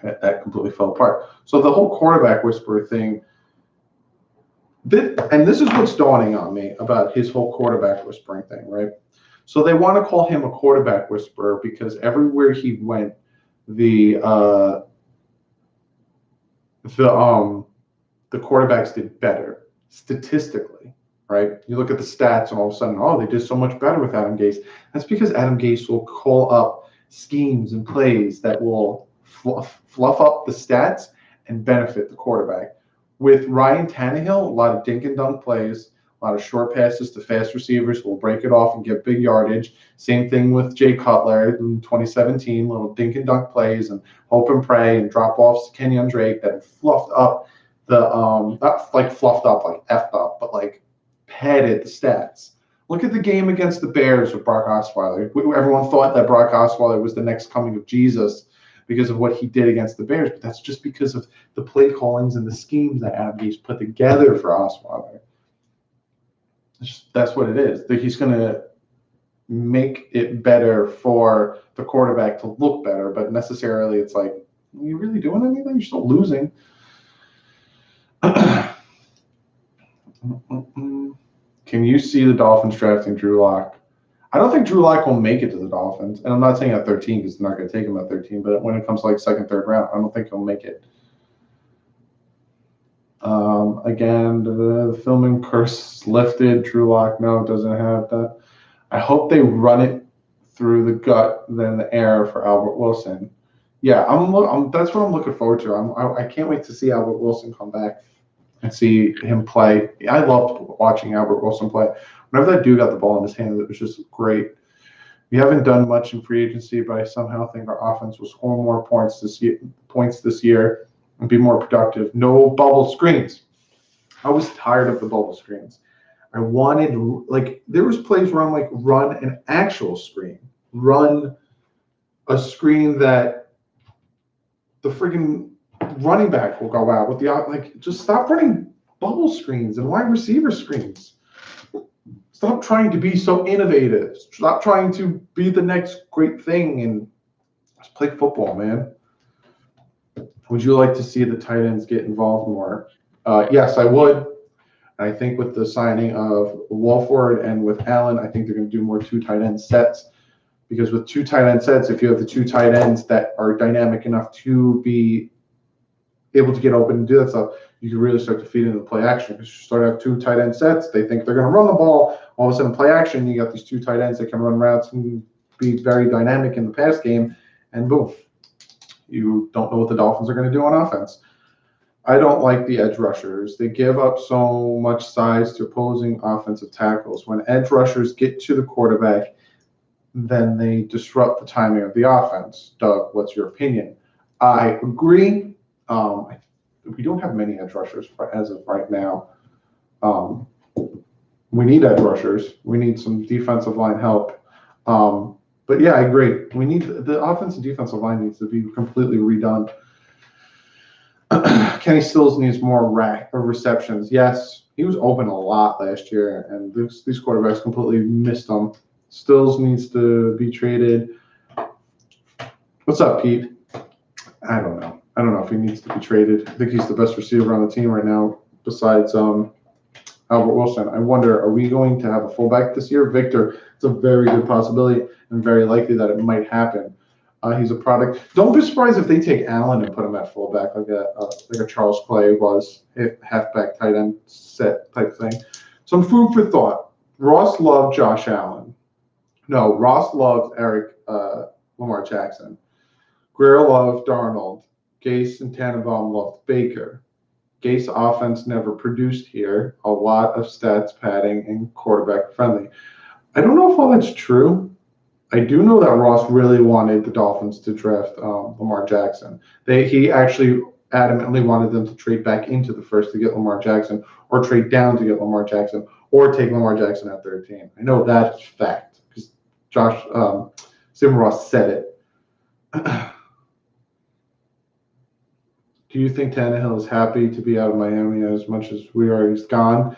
that completely fell apart. So the whole quarterback whisperer thing, and this is what's dawning on me about his whole quarterback whispering thing, right? So they want to call him a quarterback whisperer because everywhere he went, the quarterbacks did better statistically, right? You look at the stats and all of a sudden, they did so much better with Adam Gase. That's because Adam Gase will call up schemes and plays that will fluff up the stats and benefit the quarterback. With Ryan Tannehill, a lot of dink and dunk plays, a lot of short passes to fast receivers who will break it off and get big yardage. Same thing with Jay Cutler in 2017, little dink and dunk plays and hope and pray and drop offs to Kenyon Drake that fluffed up not like fluffed up like effed up, but like padded the stats. Look at the game against the Bears with Brock Osweiler. Everyone thought that Brock Osweiler was the next coming of Jesus because of what he did against the Bears, but that's just because of the play callings and the schemes that Adam Gase put together for Osweiler. That's what it is. That he's going to make it better for the quarterback to look better, but necessarily it's like, are you really doing anything? You're still losing. Can you see the Dolphins drafting Drew Lock? I don't think Drew Lock will make it to the Dolphins. And I'm not saying at 13 because they're not going to take him at 13, but when it comes to like second, third round, I don't think he'll make it. Again, the filming curse lifted. Drew Lock, no, it doesn't have that. I hope they run it through the gut than the air for Albert Wilson. Yeah, that's what I'm looking forward to. I can't wait to see Albert Wilson come back and see him play. I loved watching Albert Wilson play. Whenever that dude got the ball in his hands, it was just great. We haven't done much in free agency, but I somehow think our offense will score more points this year and be more productive. No bubble screens. I was tired of the bubble screens. I wanted, like, there was plays where I'm like, run an actual screen. Run a screen that the friggin' running back will go out with just stop running bubble screens and wide receiver screens. Stop trying to be so innovative. Stop trying to be the next great thing and just play football, man. Would you like to see the tight ends get involved more? Yes, I would. I think with the signing of Wolford and with Allen, I think they're going to do more two tight end sets. Because with two tight end sets, if you have the two tight ends that are dynamic enough to be able to get open and do that stuff, you can really start to feed into the play action. Because you start out two tight end sets, they think they're going to run the ball. All of a sudden, play action, you got these two tight ends that can run routes and be very dynamic in the pass game, and boom, You don't know what the Dolphins are going to do on offense. I don't like the edge rushers. They give up so much size to opposing offensive tackles. When edge rushers get to the quarterback, then they disrupt the timing of the offense. Doug, what's your opinion? I agree. We don't have many edge rushers as of right now. We need edge rushers. We need some defensive line help. But yeah, I agree. We need the offensive and defensive line needs to be completely redone. Kenny Stills needs more receptions. Yes, he was open a lot last year, and these quarterbacks completely missed him. Stills needs to be traded. What's up, Pete? I don't know. I don't know if he needs to be traded. I think he's the best receiver on the team right now, besides Albert Wilson. I wonder, are we going to have a fullback this year? Victor, it's a very good possibility and very likely that it might happen. He's a product. Don't be surprised if they take Allen and put him at fullback like a Charles Clay was, halfback tight end set type thing. Some food for thought. Ross loved Josh Allen. No, Ross loved Lamar Jackson. Greer loved Darnold. Gase and Tannenbaum loved Baker. Gase offense never produced here. A lot of stats padding and quarterback friendly. I don't know if all that's true. I do know that Ross really wanted the Dolphins to draft Lamar Jackson. He actually adamantly wanted them to trade back into the first to get Lamar Jackson, or trade down to get Lamar Jackson, or take Lamar Jackson at 13. I know that's fact because Stephen Ross said it. Do you think Tannehill is happy to be out of Miami as much as we are? He's gone.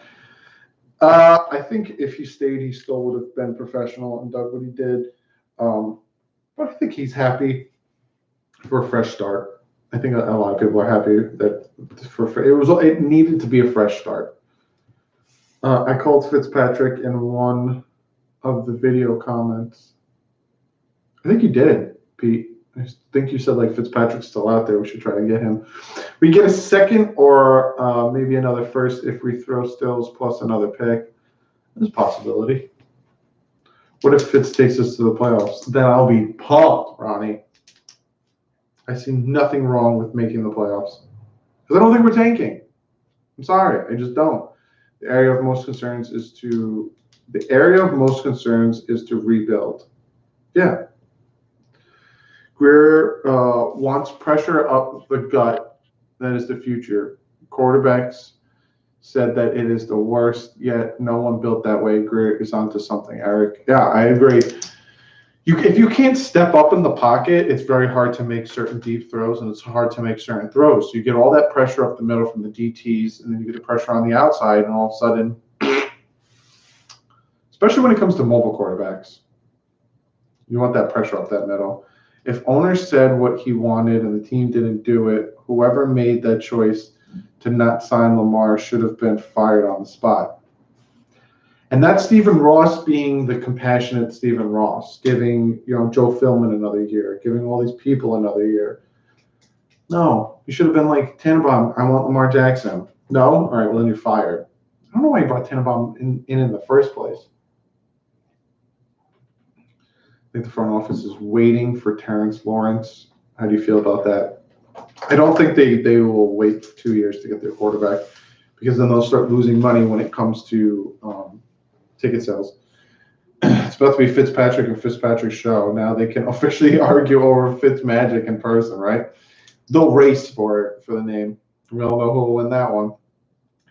I think if he stayed, he still would have been professional and done what he did. But I think he's happy for a fresh start. I think a lot of people are happy that it needed to be a fresh start. I called Fitzpatrick in one of the video comments. I think you did, Pete. I think you said like Fitzpatrick's still out there. We should try to get him. We get a second or maybe another first if we throw Stills plus another pick. There's a possibility. What if Fitz takes us to the playoffs? Then I'll be pumped, Ronnie. I see nothing wrong with making the playoffs because I don't think we're tanking. I'm sorry, I just don't. The area of most concerns is to rebuild. Yeah. Greer wants pressure up the gut. That is the future. Quarterbacks said that it is the worst, yet no one built that way. Greer is onto something, Eric. Yeah, I agree. If you can't step up in the pocket, it's very hard to make certain deep throws, and it's hard to make certain throws. So you get all that pressure up the middle from the DTs, and then you get the pressure on the outside, and all of a sudden, especially when it comes to mobile quarterbacks, you want that pressure up that middle. If owner said what he wanted and the team didn't do it, whoever made that choice to not sign Lamar should have been fired on the spot. And that's Stephen Ross being the compassionate Stephen Ross, giving Joe Philman another year, giving all these people another year. No, you should have been like, Tannenbaum, I want Lamar Jackson. No? All right, well, then you're fired. I don't know why you brought Tannenbaum in the first place. I think the front office is waiting for Terrence Lawrence. How do you feel about that? I don't think they will wait for 2 years to get their quarterback because then they'll start losing money when it comes to ticket sales. It's about to be Fitzpatrick and Fitzpatrick's show. Now they can officially argue over Fitzmagic in person, right? They'll race for the name. We all know who will win that one.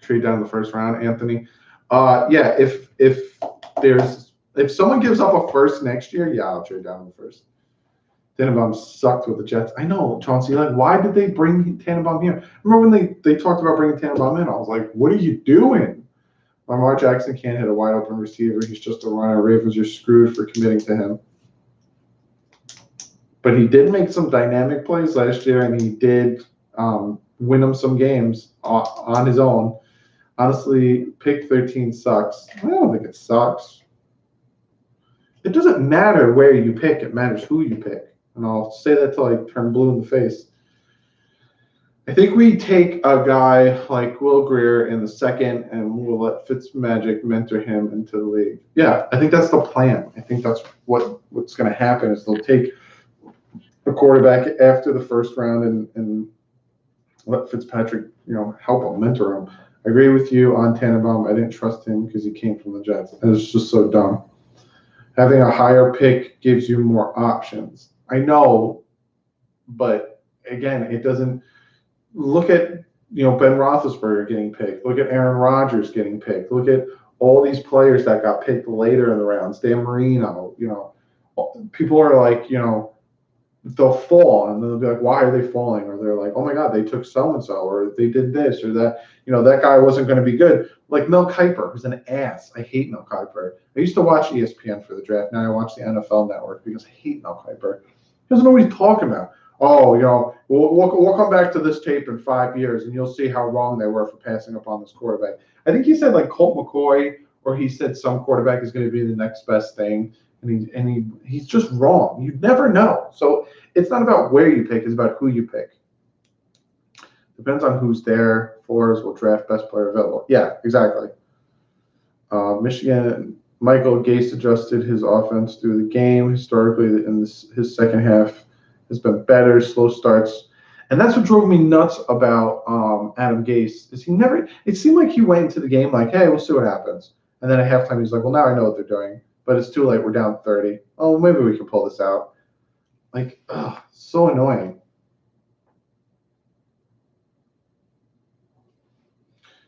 Trade down in the first round, Anthony. Yeah, if someone gives up a first next year, yeah, I'll trade down in the first. Tannenbaum sucked with the Jets. I know, Chauncey. Like, why did they bring Tannenbaum here? Remember when they talked about bringing Tannenbaum in? I was like, what are you doing? Lamar Jackson can't hit a wide open receiver. He's just a runner. Ravens are screwed for committing to him. But he did make some dynamic plays last year, and he did win them some games on his own. Honestly, pick 13 sucks. I don't think it sucks. It doesn't matter where you pick. It matters who you pick. And I'll say that till I turn blue in the face. I think we take a guy like Will Grier in the second, and we'll let Fitzmagic mentor him into the league. Yeah, I think that's the plan. I think that's what's going to happen is they'll take a quarterback after the first round and let Fitzpatrick, help him, mentor him. I agree with you on Tannenbaum. I didn't trust him because he came from the Jets. And it's just so dumb. Having a higher pick gives you more options. I know, but again, it doesn't. Look at Ben Roethlisberger getting picked. Look at Aaron Rodgers getting picked. Look at all these players that got picked later in the rounds. Dan Marino. People are like, they'll fall and they'll be like, why are they falling? Or they're like, oh my God, they took so and so, or they did this or that. That guy wasn't going to be good. Like Mel Kiper, who's an ass. I hate Mel Kiper. I used to watch ESPN for the draft. Now I watch the NFL Network because I hate Mel Kiper. He doesn't know what he's talking about. Oh, we'll come back to this tape in 5 years and you'll see how wrong they were for passing up on this quarterback. I think he said like Colt McCoy, or he said some quarterback is going to be the next best thing. And he's just wrong. You never know. So it's not about where you pick, it's about who you pick. Depends on who's there. Flores will draft best player available. Yeah, exactly. Michigan, Michael Gase adjusted his offense through the game. Historically, in his second half has been better, slow starts. And that's what drove me nuts about Adam Gase. Is it seemed like he went into the game like, hey, we'll see what happens. And then at halftime, he's like, well, now I know what they're doing. But it's too late. We're down 30. Oh, maybe we can pull this out. Like, so annoying.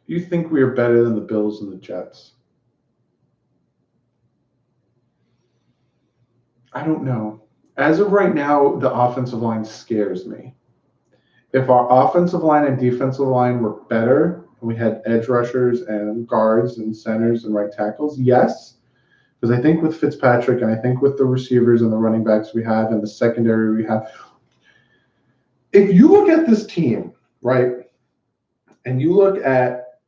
Do you think we are better than the Bills and the Jets? I don't know. As of right now, the offensive line scares me. If our offensive line and defensive line were better, and we had edge rushers and guards and centers and right tackles, yes. Because I think with Fitzpatrick and I think with the receivers and the running backs we have and the secondary we have, if you look at this team, right, and you look at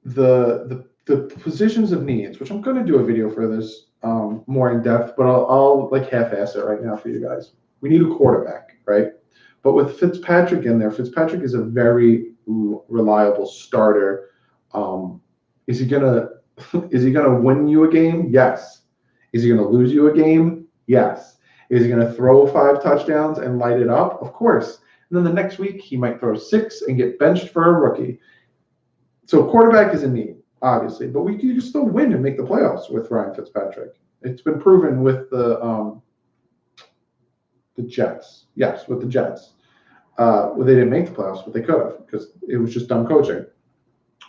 the positions of needs, which I'm going to do a video for this more in depth, but I'll like half-ass it right now for you guys. We need a quarterback, right? But with Fitzpatrick in there, Fitzpatrick is a very reliable starter. Is he gonna win you a game? Yes. Is he gonna lose you a game? Yes. Is he gonna throw 5 touchdowns and light it up? Of course. And then the next week he might throw 6 and get benched for a rookie. So quarterback is in need, obviously, but we can still win and make the playoffs with Ryan Fitzpatrick. It's been proven with the Jets. Yes, with the Jets. Well, they didn't make the playoffs, but they could have because it was just dumb coaching.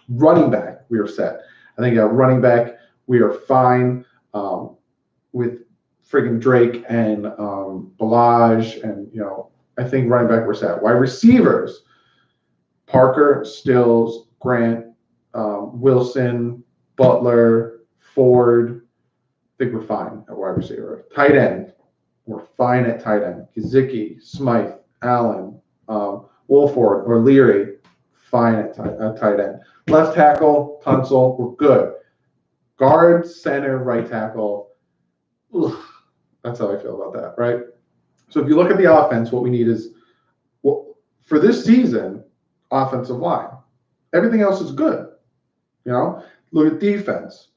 Running back, we were set. I think at running back, we are fine with friggin' Drake and Balaj. And, I think running back, we're set. Wide receivers, Parker, Stills, Grant, Wilson, Butler, Ford. I think we're fine at wide receiver. Tight end, we're fine at tight end. Kazicki, Smythe, Allen, Wolford, or Leary, fine at tight end. Left tackle, Tunsil, we're good. Guard, center, right tackle. That's how I feel about that, right? So if you look at the offense, what we need is, for this season, offensive line. Everything else is good. Look at defense.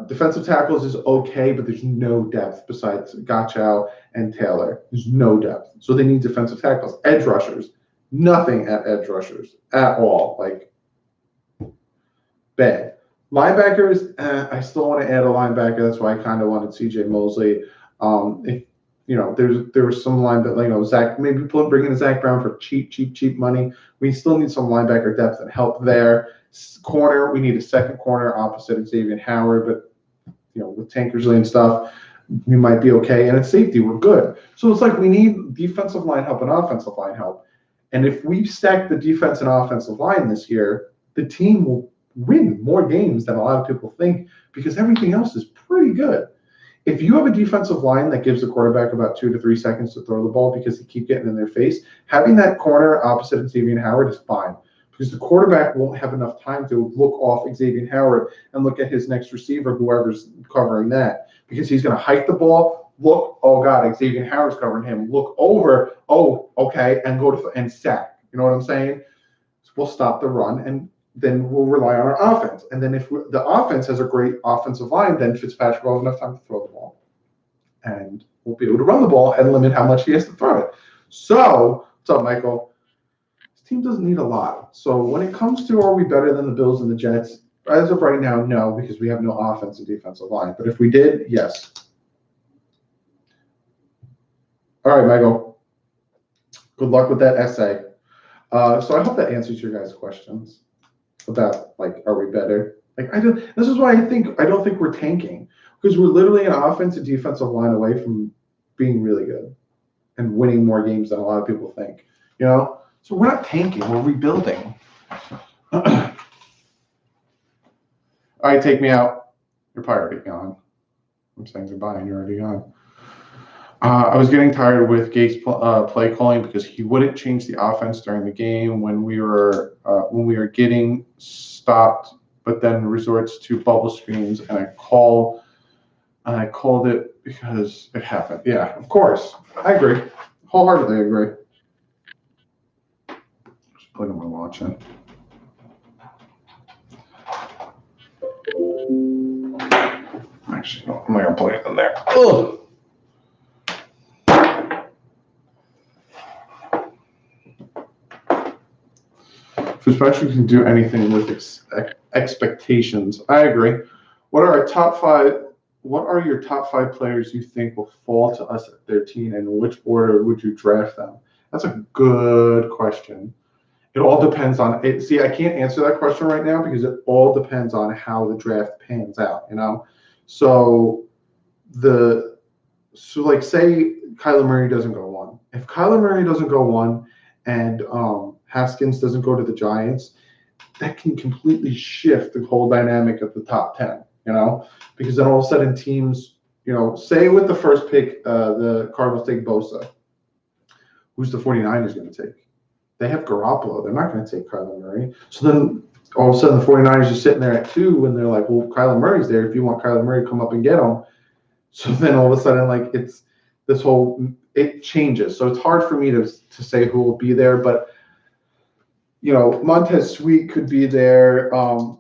Defensive tackles is okay, but there's no depth besides Gotchow and Taylor. There's no depth. So they need defensive tackles. Edge rushers, nothing at edge rushers at all. Like, bad. Linebackers, I still want to add a linebacker. That's why I kind of wanted CJ Mosley. There was some linebacker, Zach, maybe bring in Zach Brown for cheap money. We still need some linebacker depth and help there. Corner, we need a second corner opposite Xavier Howard, but with Tankersley and stuff, we might be okay. And at safety, we're good. So it's like we need defensive line help and offensive line help. And if we stack the defense and offensive line this year, the team will win more games than a lot of people think because everything else is pretty good. If you have a defensive line that gives the quarterback about 2 to 3 seconds to throw the ball because they keep getting in their face, having that corner opposite Xavier Howard is fine because the quarterback won't have enough time to look off Xavier Howard and look at his next receiver, whoever's covering that, because he's going to hike the ball, look, oh God, Xavier Howard's covering him, look over, oh, okay, and go and sack. You know what I'm saying? So we'll stop the run and then we'll rely on our offense. And then if the offense has a great offensive line, then Fitzpatrick will have enough time to throw the ball. and we'll be able to run the ball and limit how much he has to throw it. So, what's up, Michael? This team doesn't need a lot. So when it comes to are we better than the Bills and the Jets, as of right now, no, because we have no offensive defensive line. But if we did, yes. All right, Michael. Good luck with that essay. So I hope that answers your guys' questions about, like, are we better? Like, this is why I don't think we're tanking, because we're literally an offensive defensive line away from being really good and winning more games than a lot of people think. You know, so we're not tanking, we're rebuilding. All right, take me out. You're probably already gone. I'm saying goodbye and you're already gone. I was getting tired with Gates' play calling because he wouldn't change the offense during the game when we were getting stopped, but then resorts to bubble screens, and I called it because it happened. Yeah, of course, I agree, wholeheartedly agree. Just plugging my watch in. Actually, no, I'm not gonna plug it in there. Ugh. Fitzpatrick can do anything with expectations. I agree. What are your top five players you think will fall to us at 13, and in which order would you draft them? That's a good question. It all depends on it. See, I can't answer that question right now because it all depends on how the draft pans out, you know? So like say Kyler Murray doesn't go 1. If Kyler Murray doesn't go 1 and Haskins doesn't go to the Giants, that can completely shift the whole dynamic of the top 10, you know, because then all of a sudden teams, you know, say with the first pick, the Cardinals take Bosa. Who's the 49ers going to take? They have Garoppolo. They're not going to take Kyler Murray. So then all of a sudden the 49ers are sitting there at 2 and they're like, well, Kyler Murray's there. If you want Kyler Murray, come up and get him. So then all of a sudden, like, it's this whole – it changes. So it's hard for me to say who will be there, but – you know, Montez Sweat could be there. A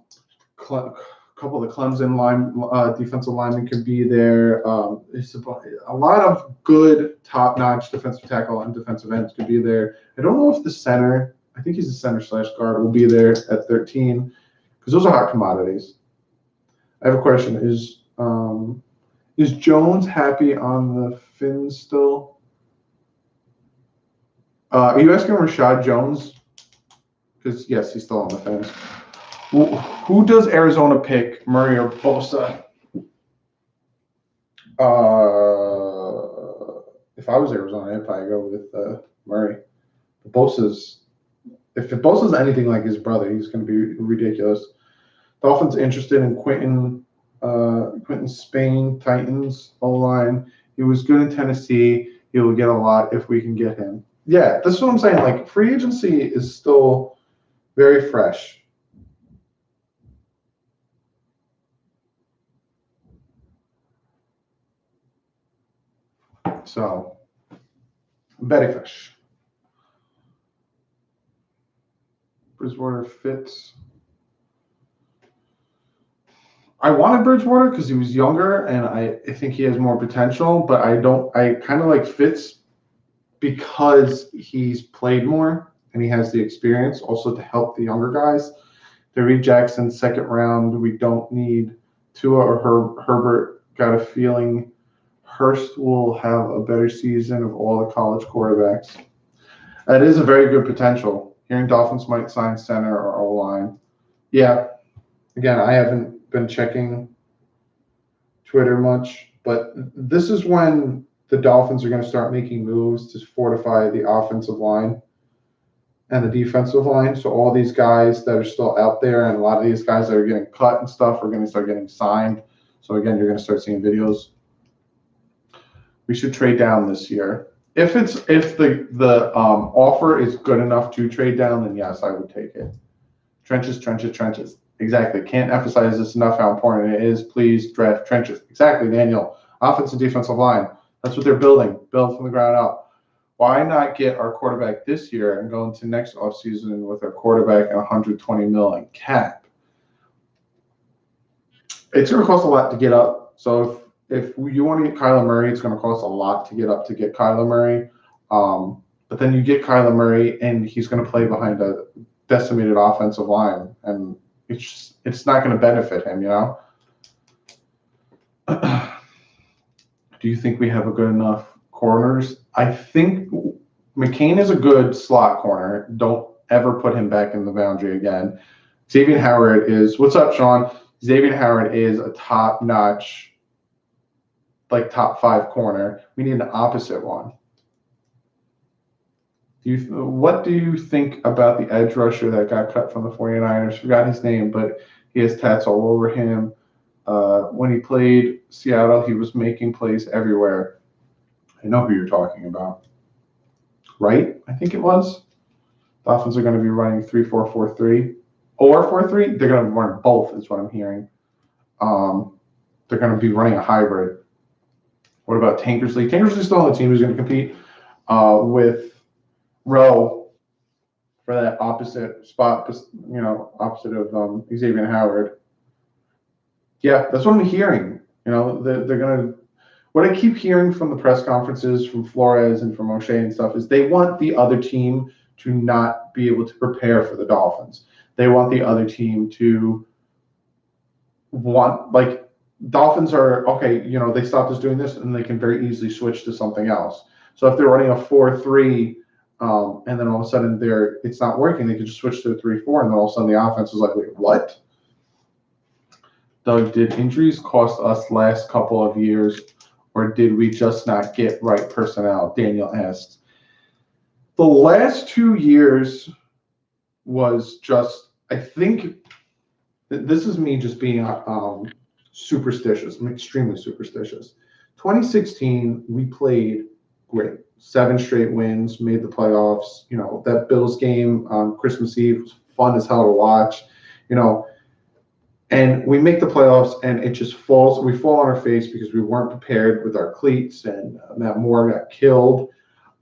couple of the Clemson defensive linemen could be there. It's a lot of good top-notch defensive tackle and defensive ends could be there. I don't know if the center, I think he's a center/guard, will be there at 13 because those are hot commodities. I have a question. Is Jones happy on the Fins still? Are you asking Rashad Jones? Because, yes, he's still on the fence. Well, who does Arizona pick, Murray or Bosa? If I was Arizona, I'd probably go with Murray. If Bosa's anything like his brother, he's going to be ridiculous. Dolphins interested in Quentin Spain, Titans, O-line. He was good in Tennessee. He will get a lot if we can get him. Yeah, that's what I'm saying. Like, free agency is still very fresh. So, very fresh. Bridgewater fits. I wanted Bridgewater because he was younger and I think he has more potential, but I kind of like Fitz because he's played more and he has the experience also to help the younger guys. Derrick Jackson, 2nd round. We don't need Tua or Herbert. Got a feeling Hurst will have a better season of all the college quarterbacks. That is a very good potential. Hearing Dolphins might sign center or O-line. Yeah. Again, I haven't been checking Twitter much, but this is when the Dolphins are going to start making moves to fortify the offensive line and the defensive line. So all these guys that are still out there and a lot of these guys that are getting cut and stuff are going to start getting signed. So again, you're going to start seeing videos. We should trade down this year. If the offer is good enough to trade down, then yes, I would take it. Trenches, trenches, trenches. Exactly. Can't emphasize this enough how important it is. Please draft trenches. Exactly, Daniel. Offensive, defensive line. That's what they're building. Build from the ground up. Why not get our quarterback this year and go into next offseason with our quarterback and $120 million cap? It's going to cost a lot to get up. So if you want to get Kyler Murray, it's going to cost a lot to get up to get Kyler Murray. But then you get Kyler Murray, and he's going to play behind a decimated offensive line, and it's not going to benefit him, you know. Do you think we have a good enough corners? I think McCain is a good slot corner. Don't ever put him back in the boundary again. Xavier Howard is, what's up, Sean? Xavier Howard is a top-notch, like top 5 corner. We need an opposite one. What do you think about the edge rusher that got cut from the 49ers? Forgot his name, but he has tats all over him. When he played Seattle, he was making plays everywhere. I know who you're talking about. Right? I think it was. Dolphins are going to be running 3-4-4-3 or 4-3. They're going to run both, is what I'm hearing. They're going to be running a hybrid. What about Tankersley? Tankersley's still on the team. Who's going to compete with Rowe for that opposite spot, you know, opposite of Xavier Howard. Yeah, that's what I'm hearing. You know, they're going to – what I keep hearing from the press conferences from Flores and from O'Shea and stuff is they want the other team to not be able to prepare for the Dolphins. They want the other team to want – like, Dolphins are, okay, you know, they stopped us doing this, and they can very easily switch to something else. So if they're running a 4-3 and then all of a sudden it's not working, they can just switch to a 3-4, and then all of a sudden the offense is like, wait, what? Doug, did injuries cost us last couple of years, or did we just not get right personnel? Daniel asks. The last 2 years was just, I think, this is me just being superstitious. I'm extremely superstitious. 2016, we played great. 7 straight wins, made the playoffs. You know, that Bills game on Christmas Eve was fun as hell to watch. You know, and we make the playoffs, and it just falls. We fall on our face because we weren't prepared with our cleats, and Matt Moore got killed.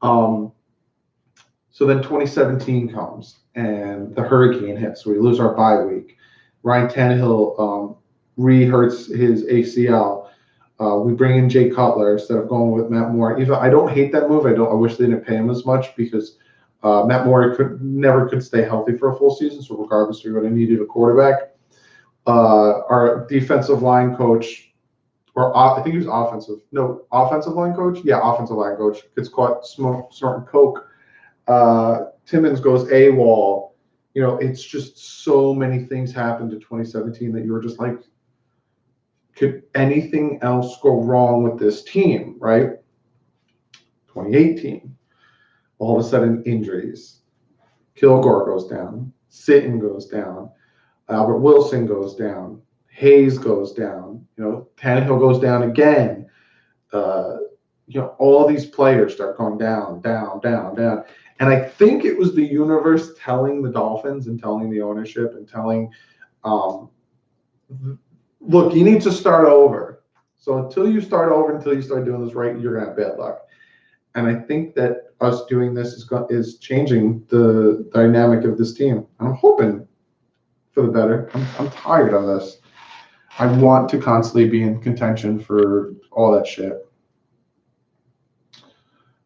So then 2017 comes, and the hurricane hits. So we lose our bye week. Ryan Tannehill re-hurts his ACL. We bring in Jay Cutler instead of going with Matt Moore. Even I don't hate that move. I wish they didn't pay him as much because Matt Moore never could stay healthy for a full season. So regardless, we would have needed a quarterback. Our defensive line coach, or I think he was offensive line coach. Yeah, offensive line coach gets caught snorting coke. Timmons goes AWOL. You know, it's just so many things happened to 2017 that you were just like, could anything else go wrong with this team, right? 2018, all of a sudden injuries. Kilgore goes down. Sitton goes down. Albert Wilson goes down. Hayes goes down. You know, Tannehill goes down again. You know, all these players start going down. And I think it was the universe telling the Dolphins and telling the ownership and telling, look, you need to start over. So until you start doing this right, you're going to have bad luck. And I think that us doing this is changing the dynamic of this team. I'm hoping for the better. I'm tired of this. I want to constantly be in contention for all that shit.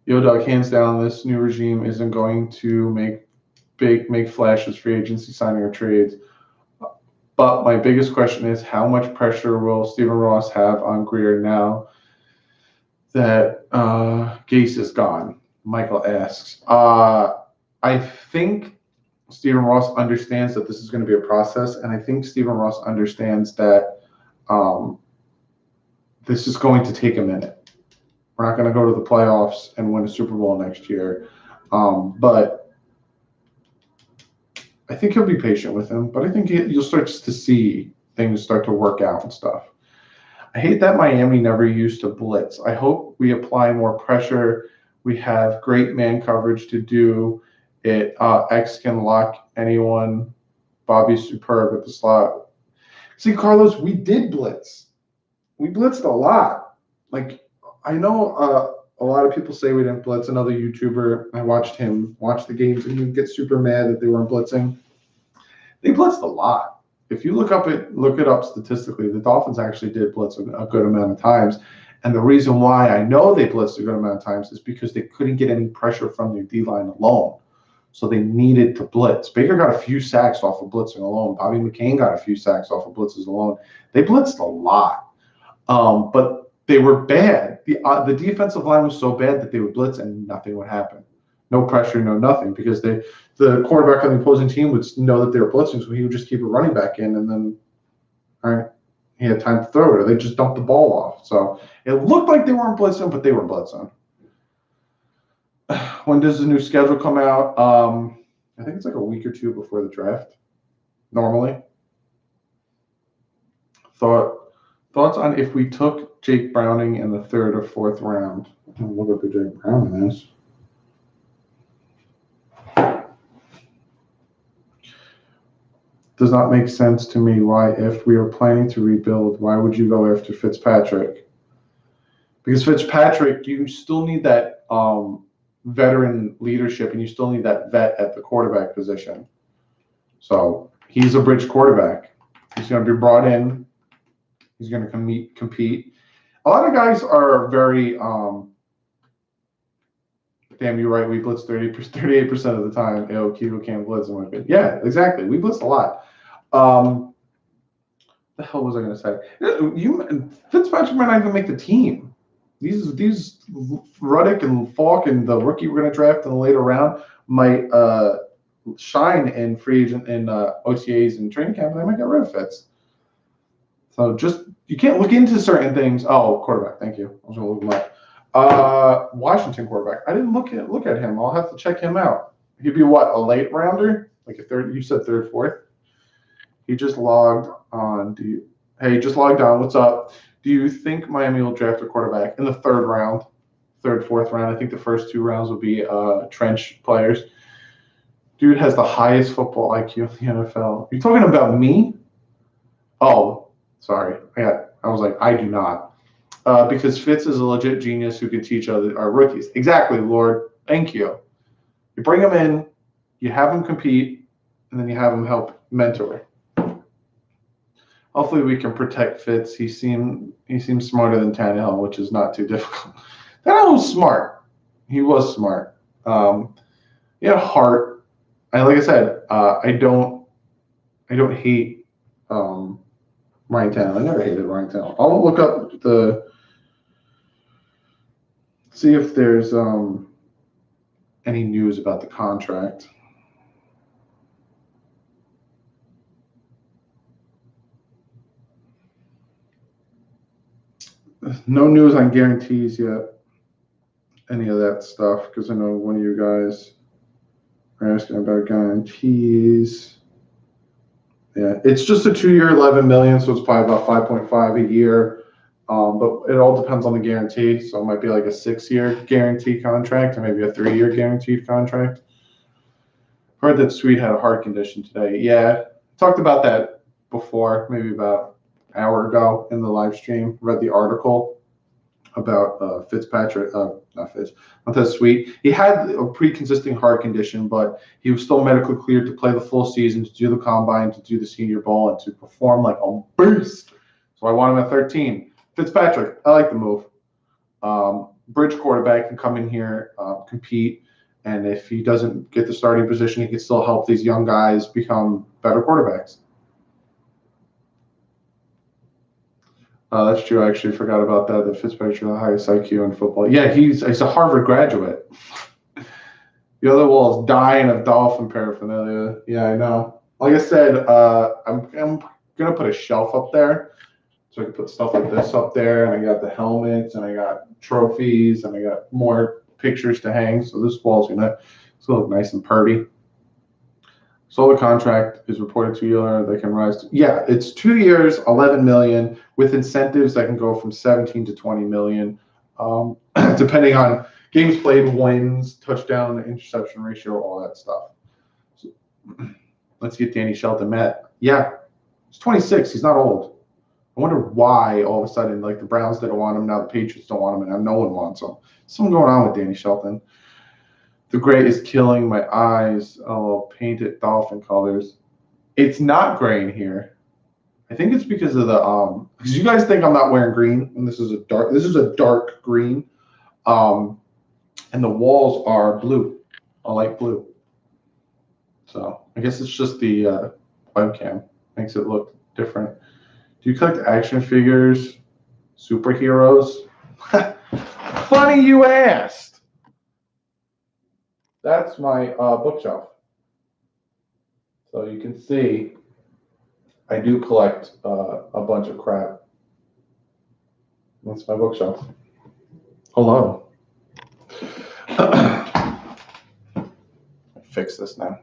Yo, Doug, hands down, this new regime isn't going to make flashes, free agency signing or trades. But my biggest question is, how much pressure will Stephen Ross have on Greer now that Gase is gone? Michael asks. I think Stephen Ross understands that this is going to be a process, and I think Stephen Ross understands that this is going to take a minute. We're not going to go to the playoffs and win a Super Bowl next year, but I think he'll be patient with him. But I think you'll start to see things start to work out and stuff. I hate that Miami never used to blitz. I hope we apply more pressure. We have great man coverage to do it. X can lock anyone. Bobby's superb at the slot. See, Carlos, we did blitz. We blitzed a lot. Like, I know a lot of people say we didn't blitz. Another YouTuber, I watched him watch the games, and he'd get super mad that they weren't blitzing. They blitzed a lot. if you look it up statistically, the Dolphins actually did blitz a good amount of times. And the reason why I know they blitzed a good amount of times is because they couldn't get any pressure from their D-line alone. So they needed to blitz. Baker got a few sacks off of blitzing alone. Bobby McCain got a few sacks off of blitzes alone. They blitzed a lot, but they were bad. The defensive line was so bad that they would blitz and nothing would happen. No pressure, no nothing, because the quarterback on the opposing team would know that they were blitzing, so he would just keep a running back in, and then, all right, he had time to throw it, or they just dumped the ball off. So it looked like they weren't blitzing, but they were blitzing. When does the new schedule come out? I think it's like a week or two before the draft, normally. Thoughts on if we took Jake Browning in the 3rd or 4th round? Look at who Jake Browning is. Does not make sense to me. Why, if we are planning to rebuild, why would you go after Fitzpatrick? Because Fitzpatrick, you still need that veteran leadership, and you still need that vet at the quarterback position. So he's a bridge quarterback. He's going to be brought in. He's going to compete. A lot of guys are very damn, you're right. We blitz 38% of the time. Kiko can't blitz. Yeah, exactly. We blitz a lot. The hell was I going to say? Fitzpatrick might not even make the team. These Ruddick and Falk and the rookie we're going to draft in the later round might shine in free agent in OTAs and training camp, and they might get rid of Fitz. So just you can't look into certain things. Oh, quarterback. Thank you. I was going to look him up. Washington quarterback. I didn't look at him. I'll have to check him out. He'd be what, a late rounder? Like a third? You said 3rd, 4th. He just logged on. Hey, just logged on. What's up? Do you think Miami will draft a quarterback in the 3rd round, 3rd, 4th round? I think the first 2 rounds will be trench players. Dude has the highest football IQ in the NFL. You talking about me? Oh, sorry. I was like, I do not. Because Fitz is a legit genius who can teach our rookies. Exactly, Lord. Thank you. You bring him in, you have him compete, and then you have him help mentor. Hopefully we can protect Fitz. He seems smarter than Tannehill, which is not too difficult. Tannehill was smart. He was smart. He had a heart. And like I said, I don't hate Ryan Tannehill. I never hated Ryan Tannehill. I'll look up see if there's any news about the contract. No news on guarantees yet. Any of that stuff, because I know one of you guys are asking about guarantees. Yeah, it's just a 2-year, $11 million, so it's probably about 5.5 a year. But it all depends on the guarantee. So it might be like a 6-year guarantee contract, or maybe a 3-year guaranteed contract. Heard that Sweat had a heart condition today. Yeah, talked about that before, maybe about an hour ago in the live stream. Read the article about Fitzpatrick, Montez Sweat. He had a pretty consistent heart condition, but he was still medically cleared to play the full season, to do the combine, to do the Senior Bowl, and to perform like a beast. So I want him at 13. Fitzpatrick, I like the move. Bridge quarterback can come in here, compete, and if he doesn't get the starting position, he can still help these young guys become better quarterbacks. That's true. I actually forgot about that. That Fitzpatrick is the highest IQ in football. Yeah, he's a Harvard graduate. The other wall is dying of Dolphin paraphernalia. Yeah, I know. Like I said, I'm gonna put a shelf up there, so I can put stuff like this up there, and I got the helmets, and I got trophies, and I got more pictures to hang. So this wall's gonna look nice and purty. So the contract is reported to you. They can rise to, yeah, it's 2 years, $11 million, with incentives that can go from 17 to 20 million, depending on games played, wins, touchdown, interception ratio, all that stuff. So, let's get Danny Shelton. Matt, yeah, he's 26. He's not old. I wonder why all of a sudden, like, the Browns didn't want him, now the Patriots don't want him, and now no one wants him. Something going on with Danny Shelton. The gray is killing my eyes. Oh, painted dolphin colors. It's not gray in here. I think it's because of the because you guys think I'm not wearing green, and this is a dark green, and the walls are blue, a light blue. So I guess it's just the webcam makes it look different. Do you collect action figures, superheroes? Funny you asked. That's my bookshelf. So you can see I do collect a bunch of crap. That's my bookshelf. Hello. Fix this now.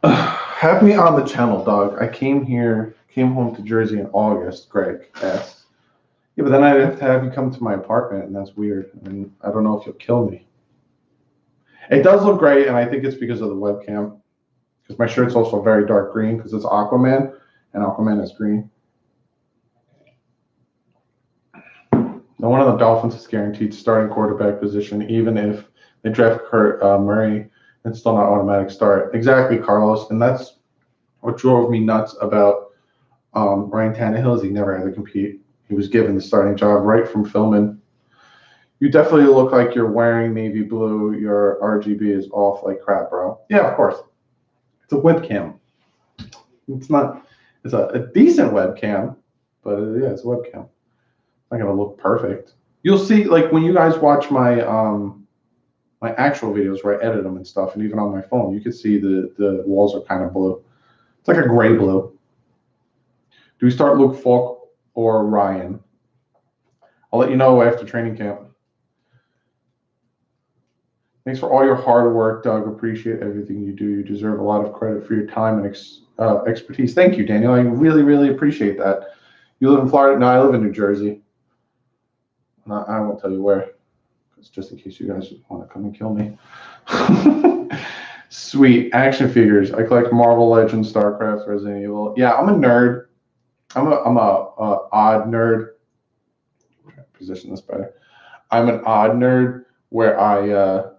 Have me on the channel, dog. I came home to Jersey in August, Greg asked. Yeah, but then I'd have to have you come to my apartment, and that's weird. I mean, I don't know if you'll kill me. It does look great, and I think it's because of the webcam. Because my shirt's also very dark green, because it's Aquaman, and Aquaman is green. No one of the Dolphins is guaranteed starting quarterback position, even if they draft Kurt Murray. It's still not automatic start. Exactly, Carlos, and that's what drove me nuts about Ryan Tannehill is he never had to compete. He was given the starting job right from filming. You definitely look like you're wearing navy blue. Your RGB is off like crap, bro. Yeah, of course. It's a webcam. It's not. It's a decent webcam, but yeah, it's a webcam. It's not gonna look perfect. You'll see, like when you guys watch my my actual videos where I edit them and stuff, and even on my phone, you can see the walls are kind of blue. It's like a gray blue. Do we start Luke Falk or Ryan? I'll let you know after training camp. Thanks for all your hard work, Doug. Appreciate everything you do. You deserve a lot of credit for your time and expertise. Thank you, Daniel. I really, really appreciate that. You live in Florida? No, I live in New Jersey. I won't tell you where, just in case you guys want to come and kill me. Sweet. Action figures. I collect Marvel Legends, StarCraft, Resident Evil. Yeah, I'm a nerd. I'm a odd nerd. I'm trying to position this better. I'm an odd nerd where I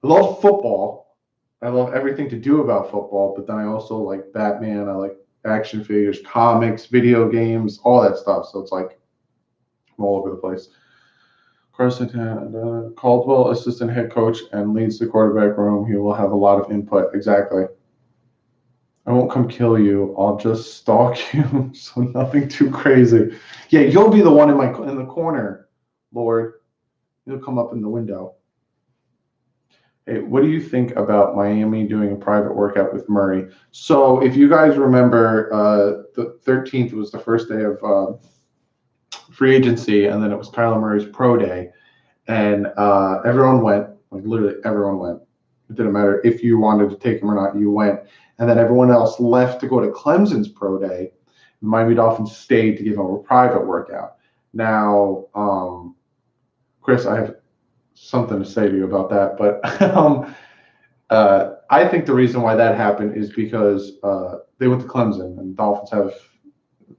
love football. I love everything to do about football, but then I also like Batman. I like action figures, comics, video games, all that stuff. So it's like I'm all over the place. Caldwell, assistant head coach, and leads the quarterback room. He will have a lot of input. Exactly. I won't come kill you. I'll just stalk you. So nothing too crazy. Yeah, you'll be the one in the corner, Lord. You'll come up in the window. Hey, what do you think about Miami doing a private workout with Murray? So if you guys remember, the 13th was the first day of free agency, and then it was Kyler Murray's pro day, and everyone went, like literally everyone went. It didn't matter if you wanted to take him or not, you went. And then everyone else left to go to Clemson's pro day. The Miami Dolphins stayed to give him a private workout. Now, Chris, I have something to say to you about that, but I think the reason why that happened is because they went to Clemson, and the Dolphins have a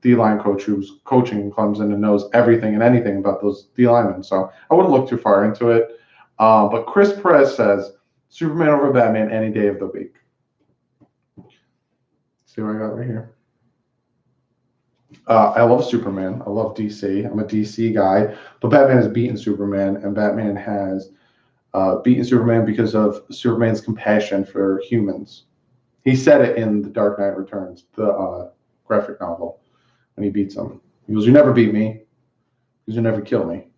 D-line coach who's coaching Clemson and knows everything and anything about those D-linemen. So I wouldn't look too far into it. But Chris Perez says, Superman over Batman any day of the week. See what I got right here. I love Superman. I love DC. I'm a DC guy. But Batman has beaten Superman, and Batman has beaten Superman because of Superman's compassion for humans. He said it in The Dark Knight Returns, the graphic novel, when he beats him. He goes, "You never beat me because you never kill me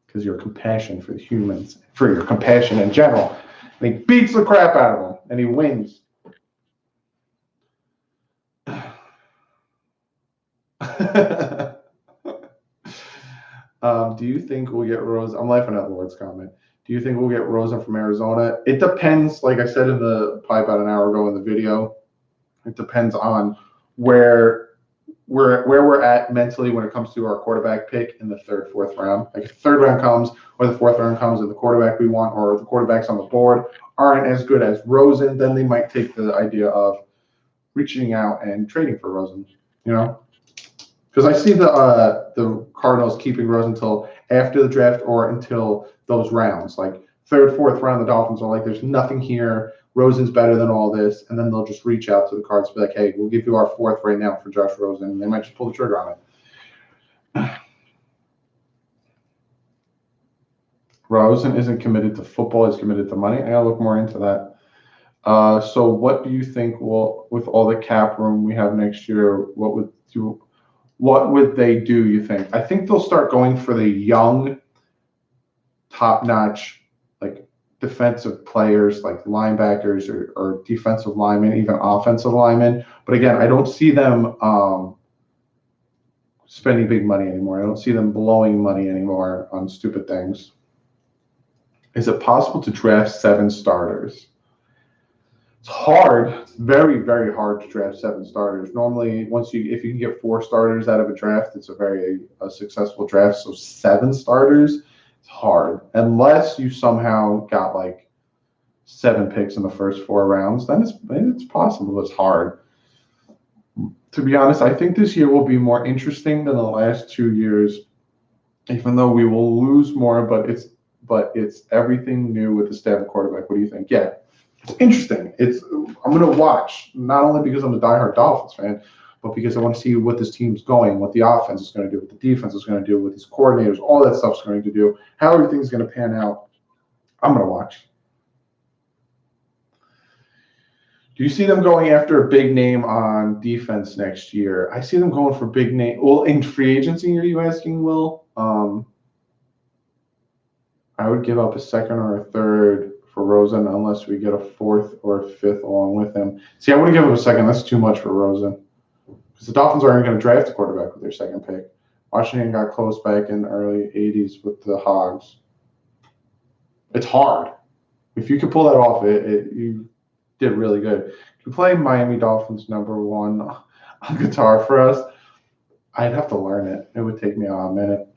because your compassion for the humans, for your compassion in general." And he beats the crap out of him, and he wins. Do you think we'll get Rose? I'm laughing at Lord's comment. Do you think we'll get Rosen from Arizona? It depends. Like I said in probably about an hour ago in the video, it depends on where we're at mentally when it comes to our quarterback pick in the third, fourth round. Like if the third round comes or the fourth round comes and the quarterback we want or the quarterbacks on the board aren't as good as Rosen, then they might take the idea of reaching out and trading for Rosen, you know? Because I see the Cardinals keeping Rosen until after the draft or until those rounds. Like third, fourth round, the Dolphins are like, there's nothing here. Rosen's better than all this, and then they'll just reach out to the Cards and be like, hey, we'll give you our 4th right now for Josh Rosen, and they might just pull the trigger on it. Rosen isn't committed to football, he's committed to money. I gotta look more into that. So what do you think with all the cap room we have next year, what would they do, you think? I think they'll start going for the young, top-notch, like defensive players, like linebackers or defensive linemen, even offensive linemen. But again, I don't see them spending big money anymore. I don't see them blowing money anymore on stupid things. Is it possible to draft 7 starters? It's hard. It's very, very hard to draft 7 starters. Normally, if you can get 4 starters out of a draft, it's a successful draft. So 7 starters, it's hard. Unless you somehow got like 7 picks in the first 4 rounds, then it's possible. It's hard. To be honest, I think this year will be more interesting than the last 2 years, even though we will lose more, but it's everything new with the stab quarterback. What do you think? Yeah, it's interesting. I'm going to watch, not only because I'm a diehard Dolphins fan, but because I want to see what this team's going, what the offense is going to do, what the defense is going to do, what these coordinators, all that stuff's going to do, how everything's going to pan out. I'm going to watch. Do you see them going after a big name on defense next year? I see them going for big name. Well, in free agency, are you asking, Will? I would give up a 2nd or a 3rd for Rosen unless we get a 4th or a 5th along with him. See, I wouldn't give him a 2nd. That's too much for Rosen. Because the Dolphins aren't going to draft a quarterback with their 2nd pick. Washington got close back in the early 80s with the Hogs. It's hard. If you could pull that off, you did really good. If you play Miami Dolphins #1 on guitar for us, I'd have to learn it. It would take me a minute.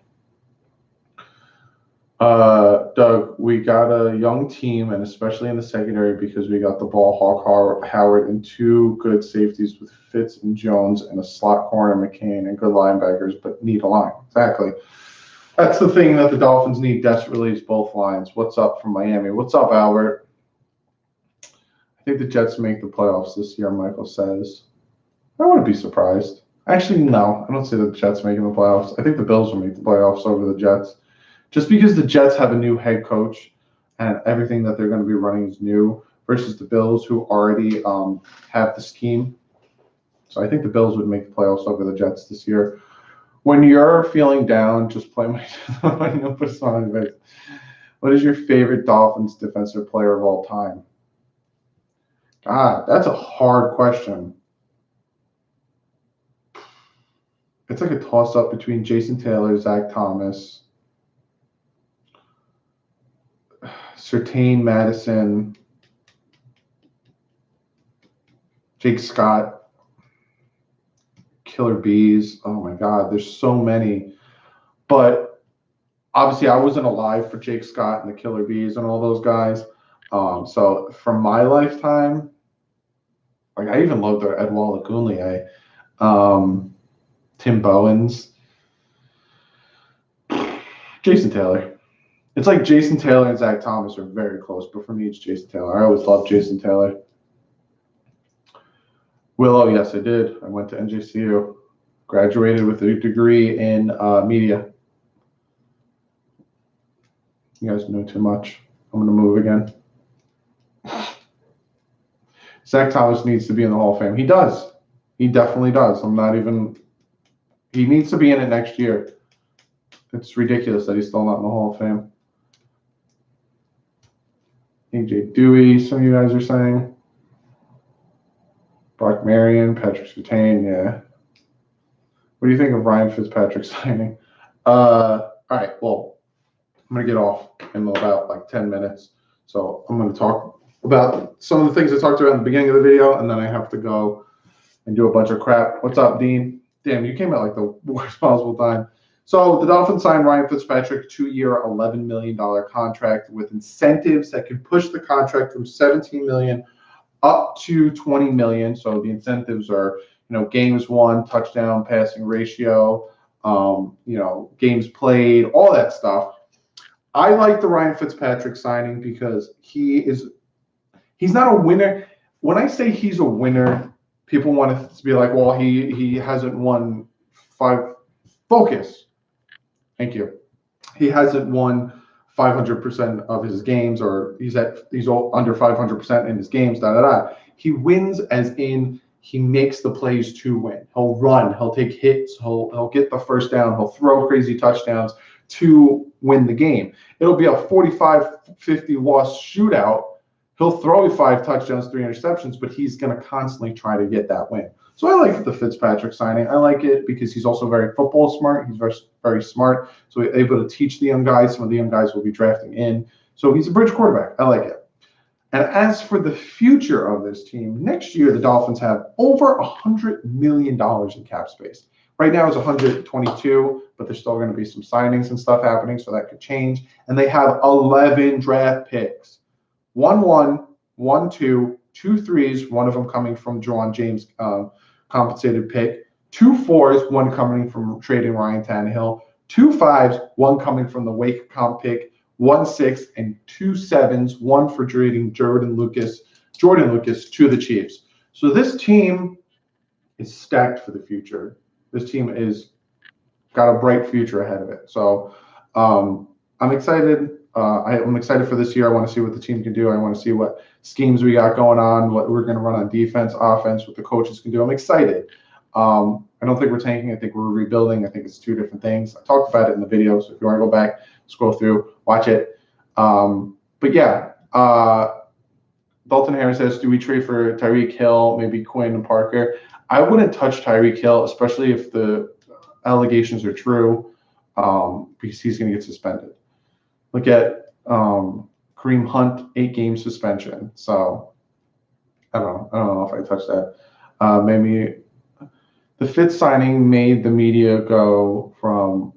Doug, we got a young team, and especially in the secondary, because we got the ball hawk Howard and 2 good safeties with Fitz and Jones and a slot corner McCain and good linebackers, but need a line. Exactly. That's the thing that the Dolphins need desperately is both lines. What's up from Miami? What's up, Albert? I think the Jets make the playoffs this year, Michael says. I wouldn't be surprised. Actually, no. I don't see the Jets making the playoffs. I think the Bills will make the playoffs over the Jets. Just because the Jets have a new head coach and everything that they're going to be running is new versus the Bills who already have the scheme. So I think the Bills would make the playoffs over the Jets this year. When you're feeling down, just play my put a smile on your face. What is your favorite Dolphins defensive player of all time? God, that's a hard question. It's like a toss-up between Jason Taylor, Zach Thomas, Surtain Madison, Jake Scott, Killer Bees. Oh my God, there's so many. But obviously, I wasn't alive for Jake Scott and the Killer Bees and all those guys. So from my lifetime, like I even loved Edouard Lagounlier, Tim Bowens, Jason Taylor. It's like Jason Taylor and Zach Thomas are very close, but for me, it's Jason Taylor. I always loved Jason Taylor. Willow, yes, I did. I went to NJCU, graduated with a degree in media. You guys know too much. I'm going to move again. Zach Thomas needs to be in the Hall of Fame. He does. He definitely does. He needs to be in it next year. It's ridiculous that he's still not in the Hall of Fame. AJ Dewey, some of you guys are saying. Brock Marion, Patrick Surtain, yeah. What do you think of Ryan Fitzpatrick signing? All right, well, I'm going to get off in about like 10 minutes. So I'm going to talk about some of the things I talked about in the beginning of the video, and then I have to go and do a bunch of crap. What's up, Dean? Damn, you came at like the worst possible time. So the Dolphins signed Ryan Fitzpatrick, 2-year, $11 million contract with incentives that could push the contract from $17 million up to $20 million. So the incentives are, games won, touchdown, passing ratio, games played, all that stuff. I like the Ryan Fitzpatrick signing because he He's not a winner. When I say he's a winner, people want to be like, well, he hasn't won 5. Focus. Thank you. He hasn't won 500% of his games, or he's under 500% in his games. He wins as in he makes the plays to win. He'll run. He'll take hits. He'll get the first down. He'll throw crazy touchdowns to win the game. It'll be a 45-50 loss shootout. He'll throw 5 touchdowns, 3 interceptions, but he's going to constantly try to get that win. So I like the Fitzpatrick signing. I like it because he's also very football smart. He's very, very smart. So he's able to teach the young guys. Some of the young guys will be drafting in. So he's a bridge quarterback. I like it. And as for the future of this team, next year the Dolphins have over $100 million in cap space. Right now it's 122, but there's still going to be some signings and stuff happening, so that could change. And they have 11 draft picks. 1-1, 1-2, 2 3s, one of them coming from Juwan James compensated pick, 2 4s, one coming from trading Ryan Tannehill, 2 5s, one coming from the Wake comp pick, 1 6, and 2 7s, one for trading Jordan Lucas to the Chiefs. So this team is stacked for the future. This team is got a bright future ahead of it. So I'm excited. I'm excited for this year. I want to see what the team can do. I want to see what schemes we got going on, what we're going to run on defense, offense, what the coaches can do. I'm excited. I don't think we're tanking. I think we're rebuilding. I think it's 2 different things. I talked about it in the video, so if you want to go back, scroll through, watch it. But yeah, Dalton Harris says, do we trade for Tyreek Hill, maybe Quinn and Parker? I wouldn't touch Tyreek Hill, especially if the allegations are true, because he's going to get suspended. Look at Kareem Hunt, 8-game suspension. So I don't know if I touched that. Maybe the Fitz signing made the media go from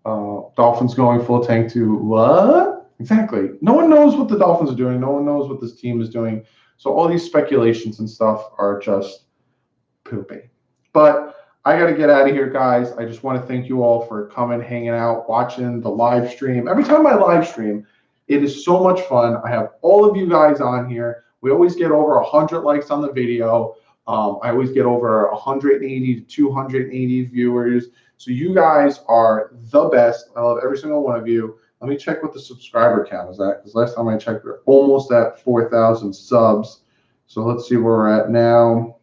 Dolphins going full tank to what? Exactly. No one knows what the Dolphins are doing. No one knows what this team is doing. So all these speculations and stuff are just poopy. But I got to get out of here, guys. I just want to thank you all for coming, hanging out, watching the live stream. Every time I live stream, it is so much fun. I have all of you guys on here. We always get over 100 likes on the video. I always get over 180 to 280 viewers. So you guys are the best. I love every single one of you. Let me check what the subscriber count is at, because last time I checked, we're almost at 4,000 subs. So let's see where we're at now.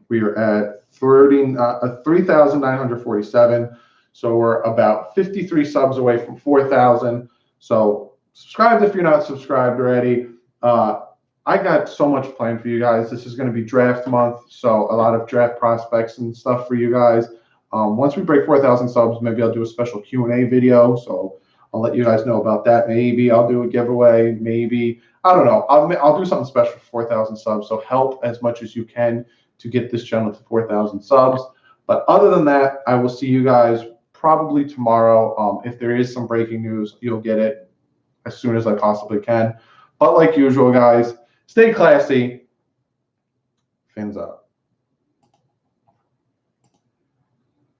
We are at 3,947. So we're about 53 subs away from 4,000. So subscribe if you're not subscribed already. I got so much planned for you guys. This is going to be draft month, so a lot of draft prospects and stuff for you guys. Once we break 4,000 subs, maybe I'll do a special Q&A video. So I'll let you guys know about that. Maybe I'll do a giveaway. Maybe, I don't know. I'll do something special for 4,000 subs. So help as much as you can to get this channel to 4,000 subs. But other than that, I will see you guys probably tomorrow. If there is some breaking news, you'll get it as soon as I possibly can. But like usual, guys, stay classy. Fins up.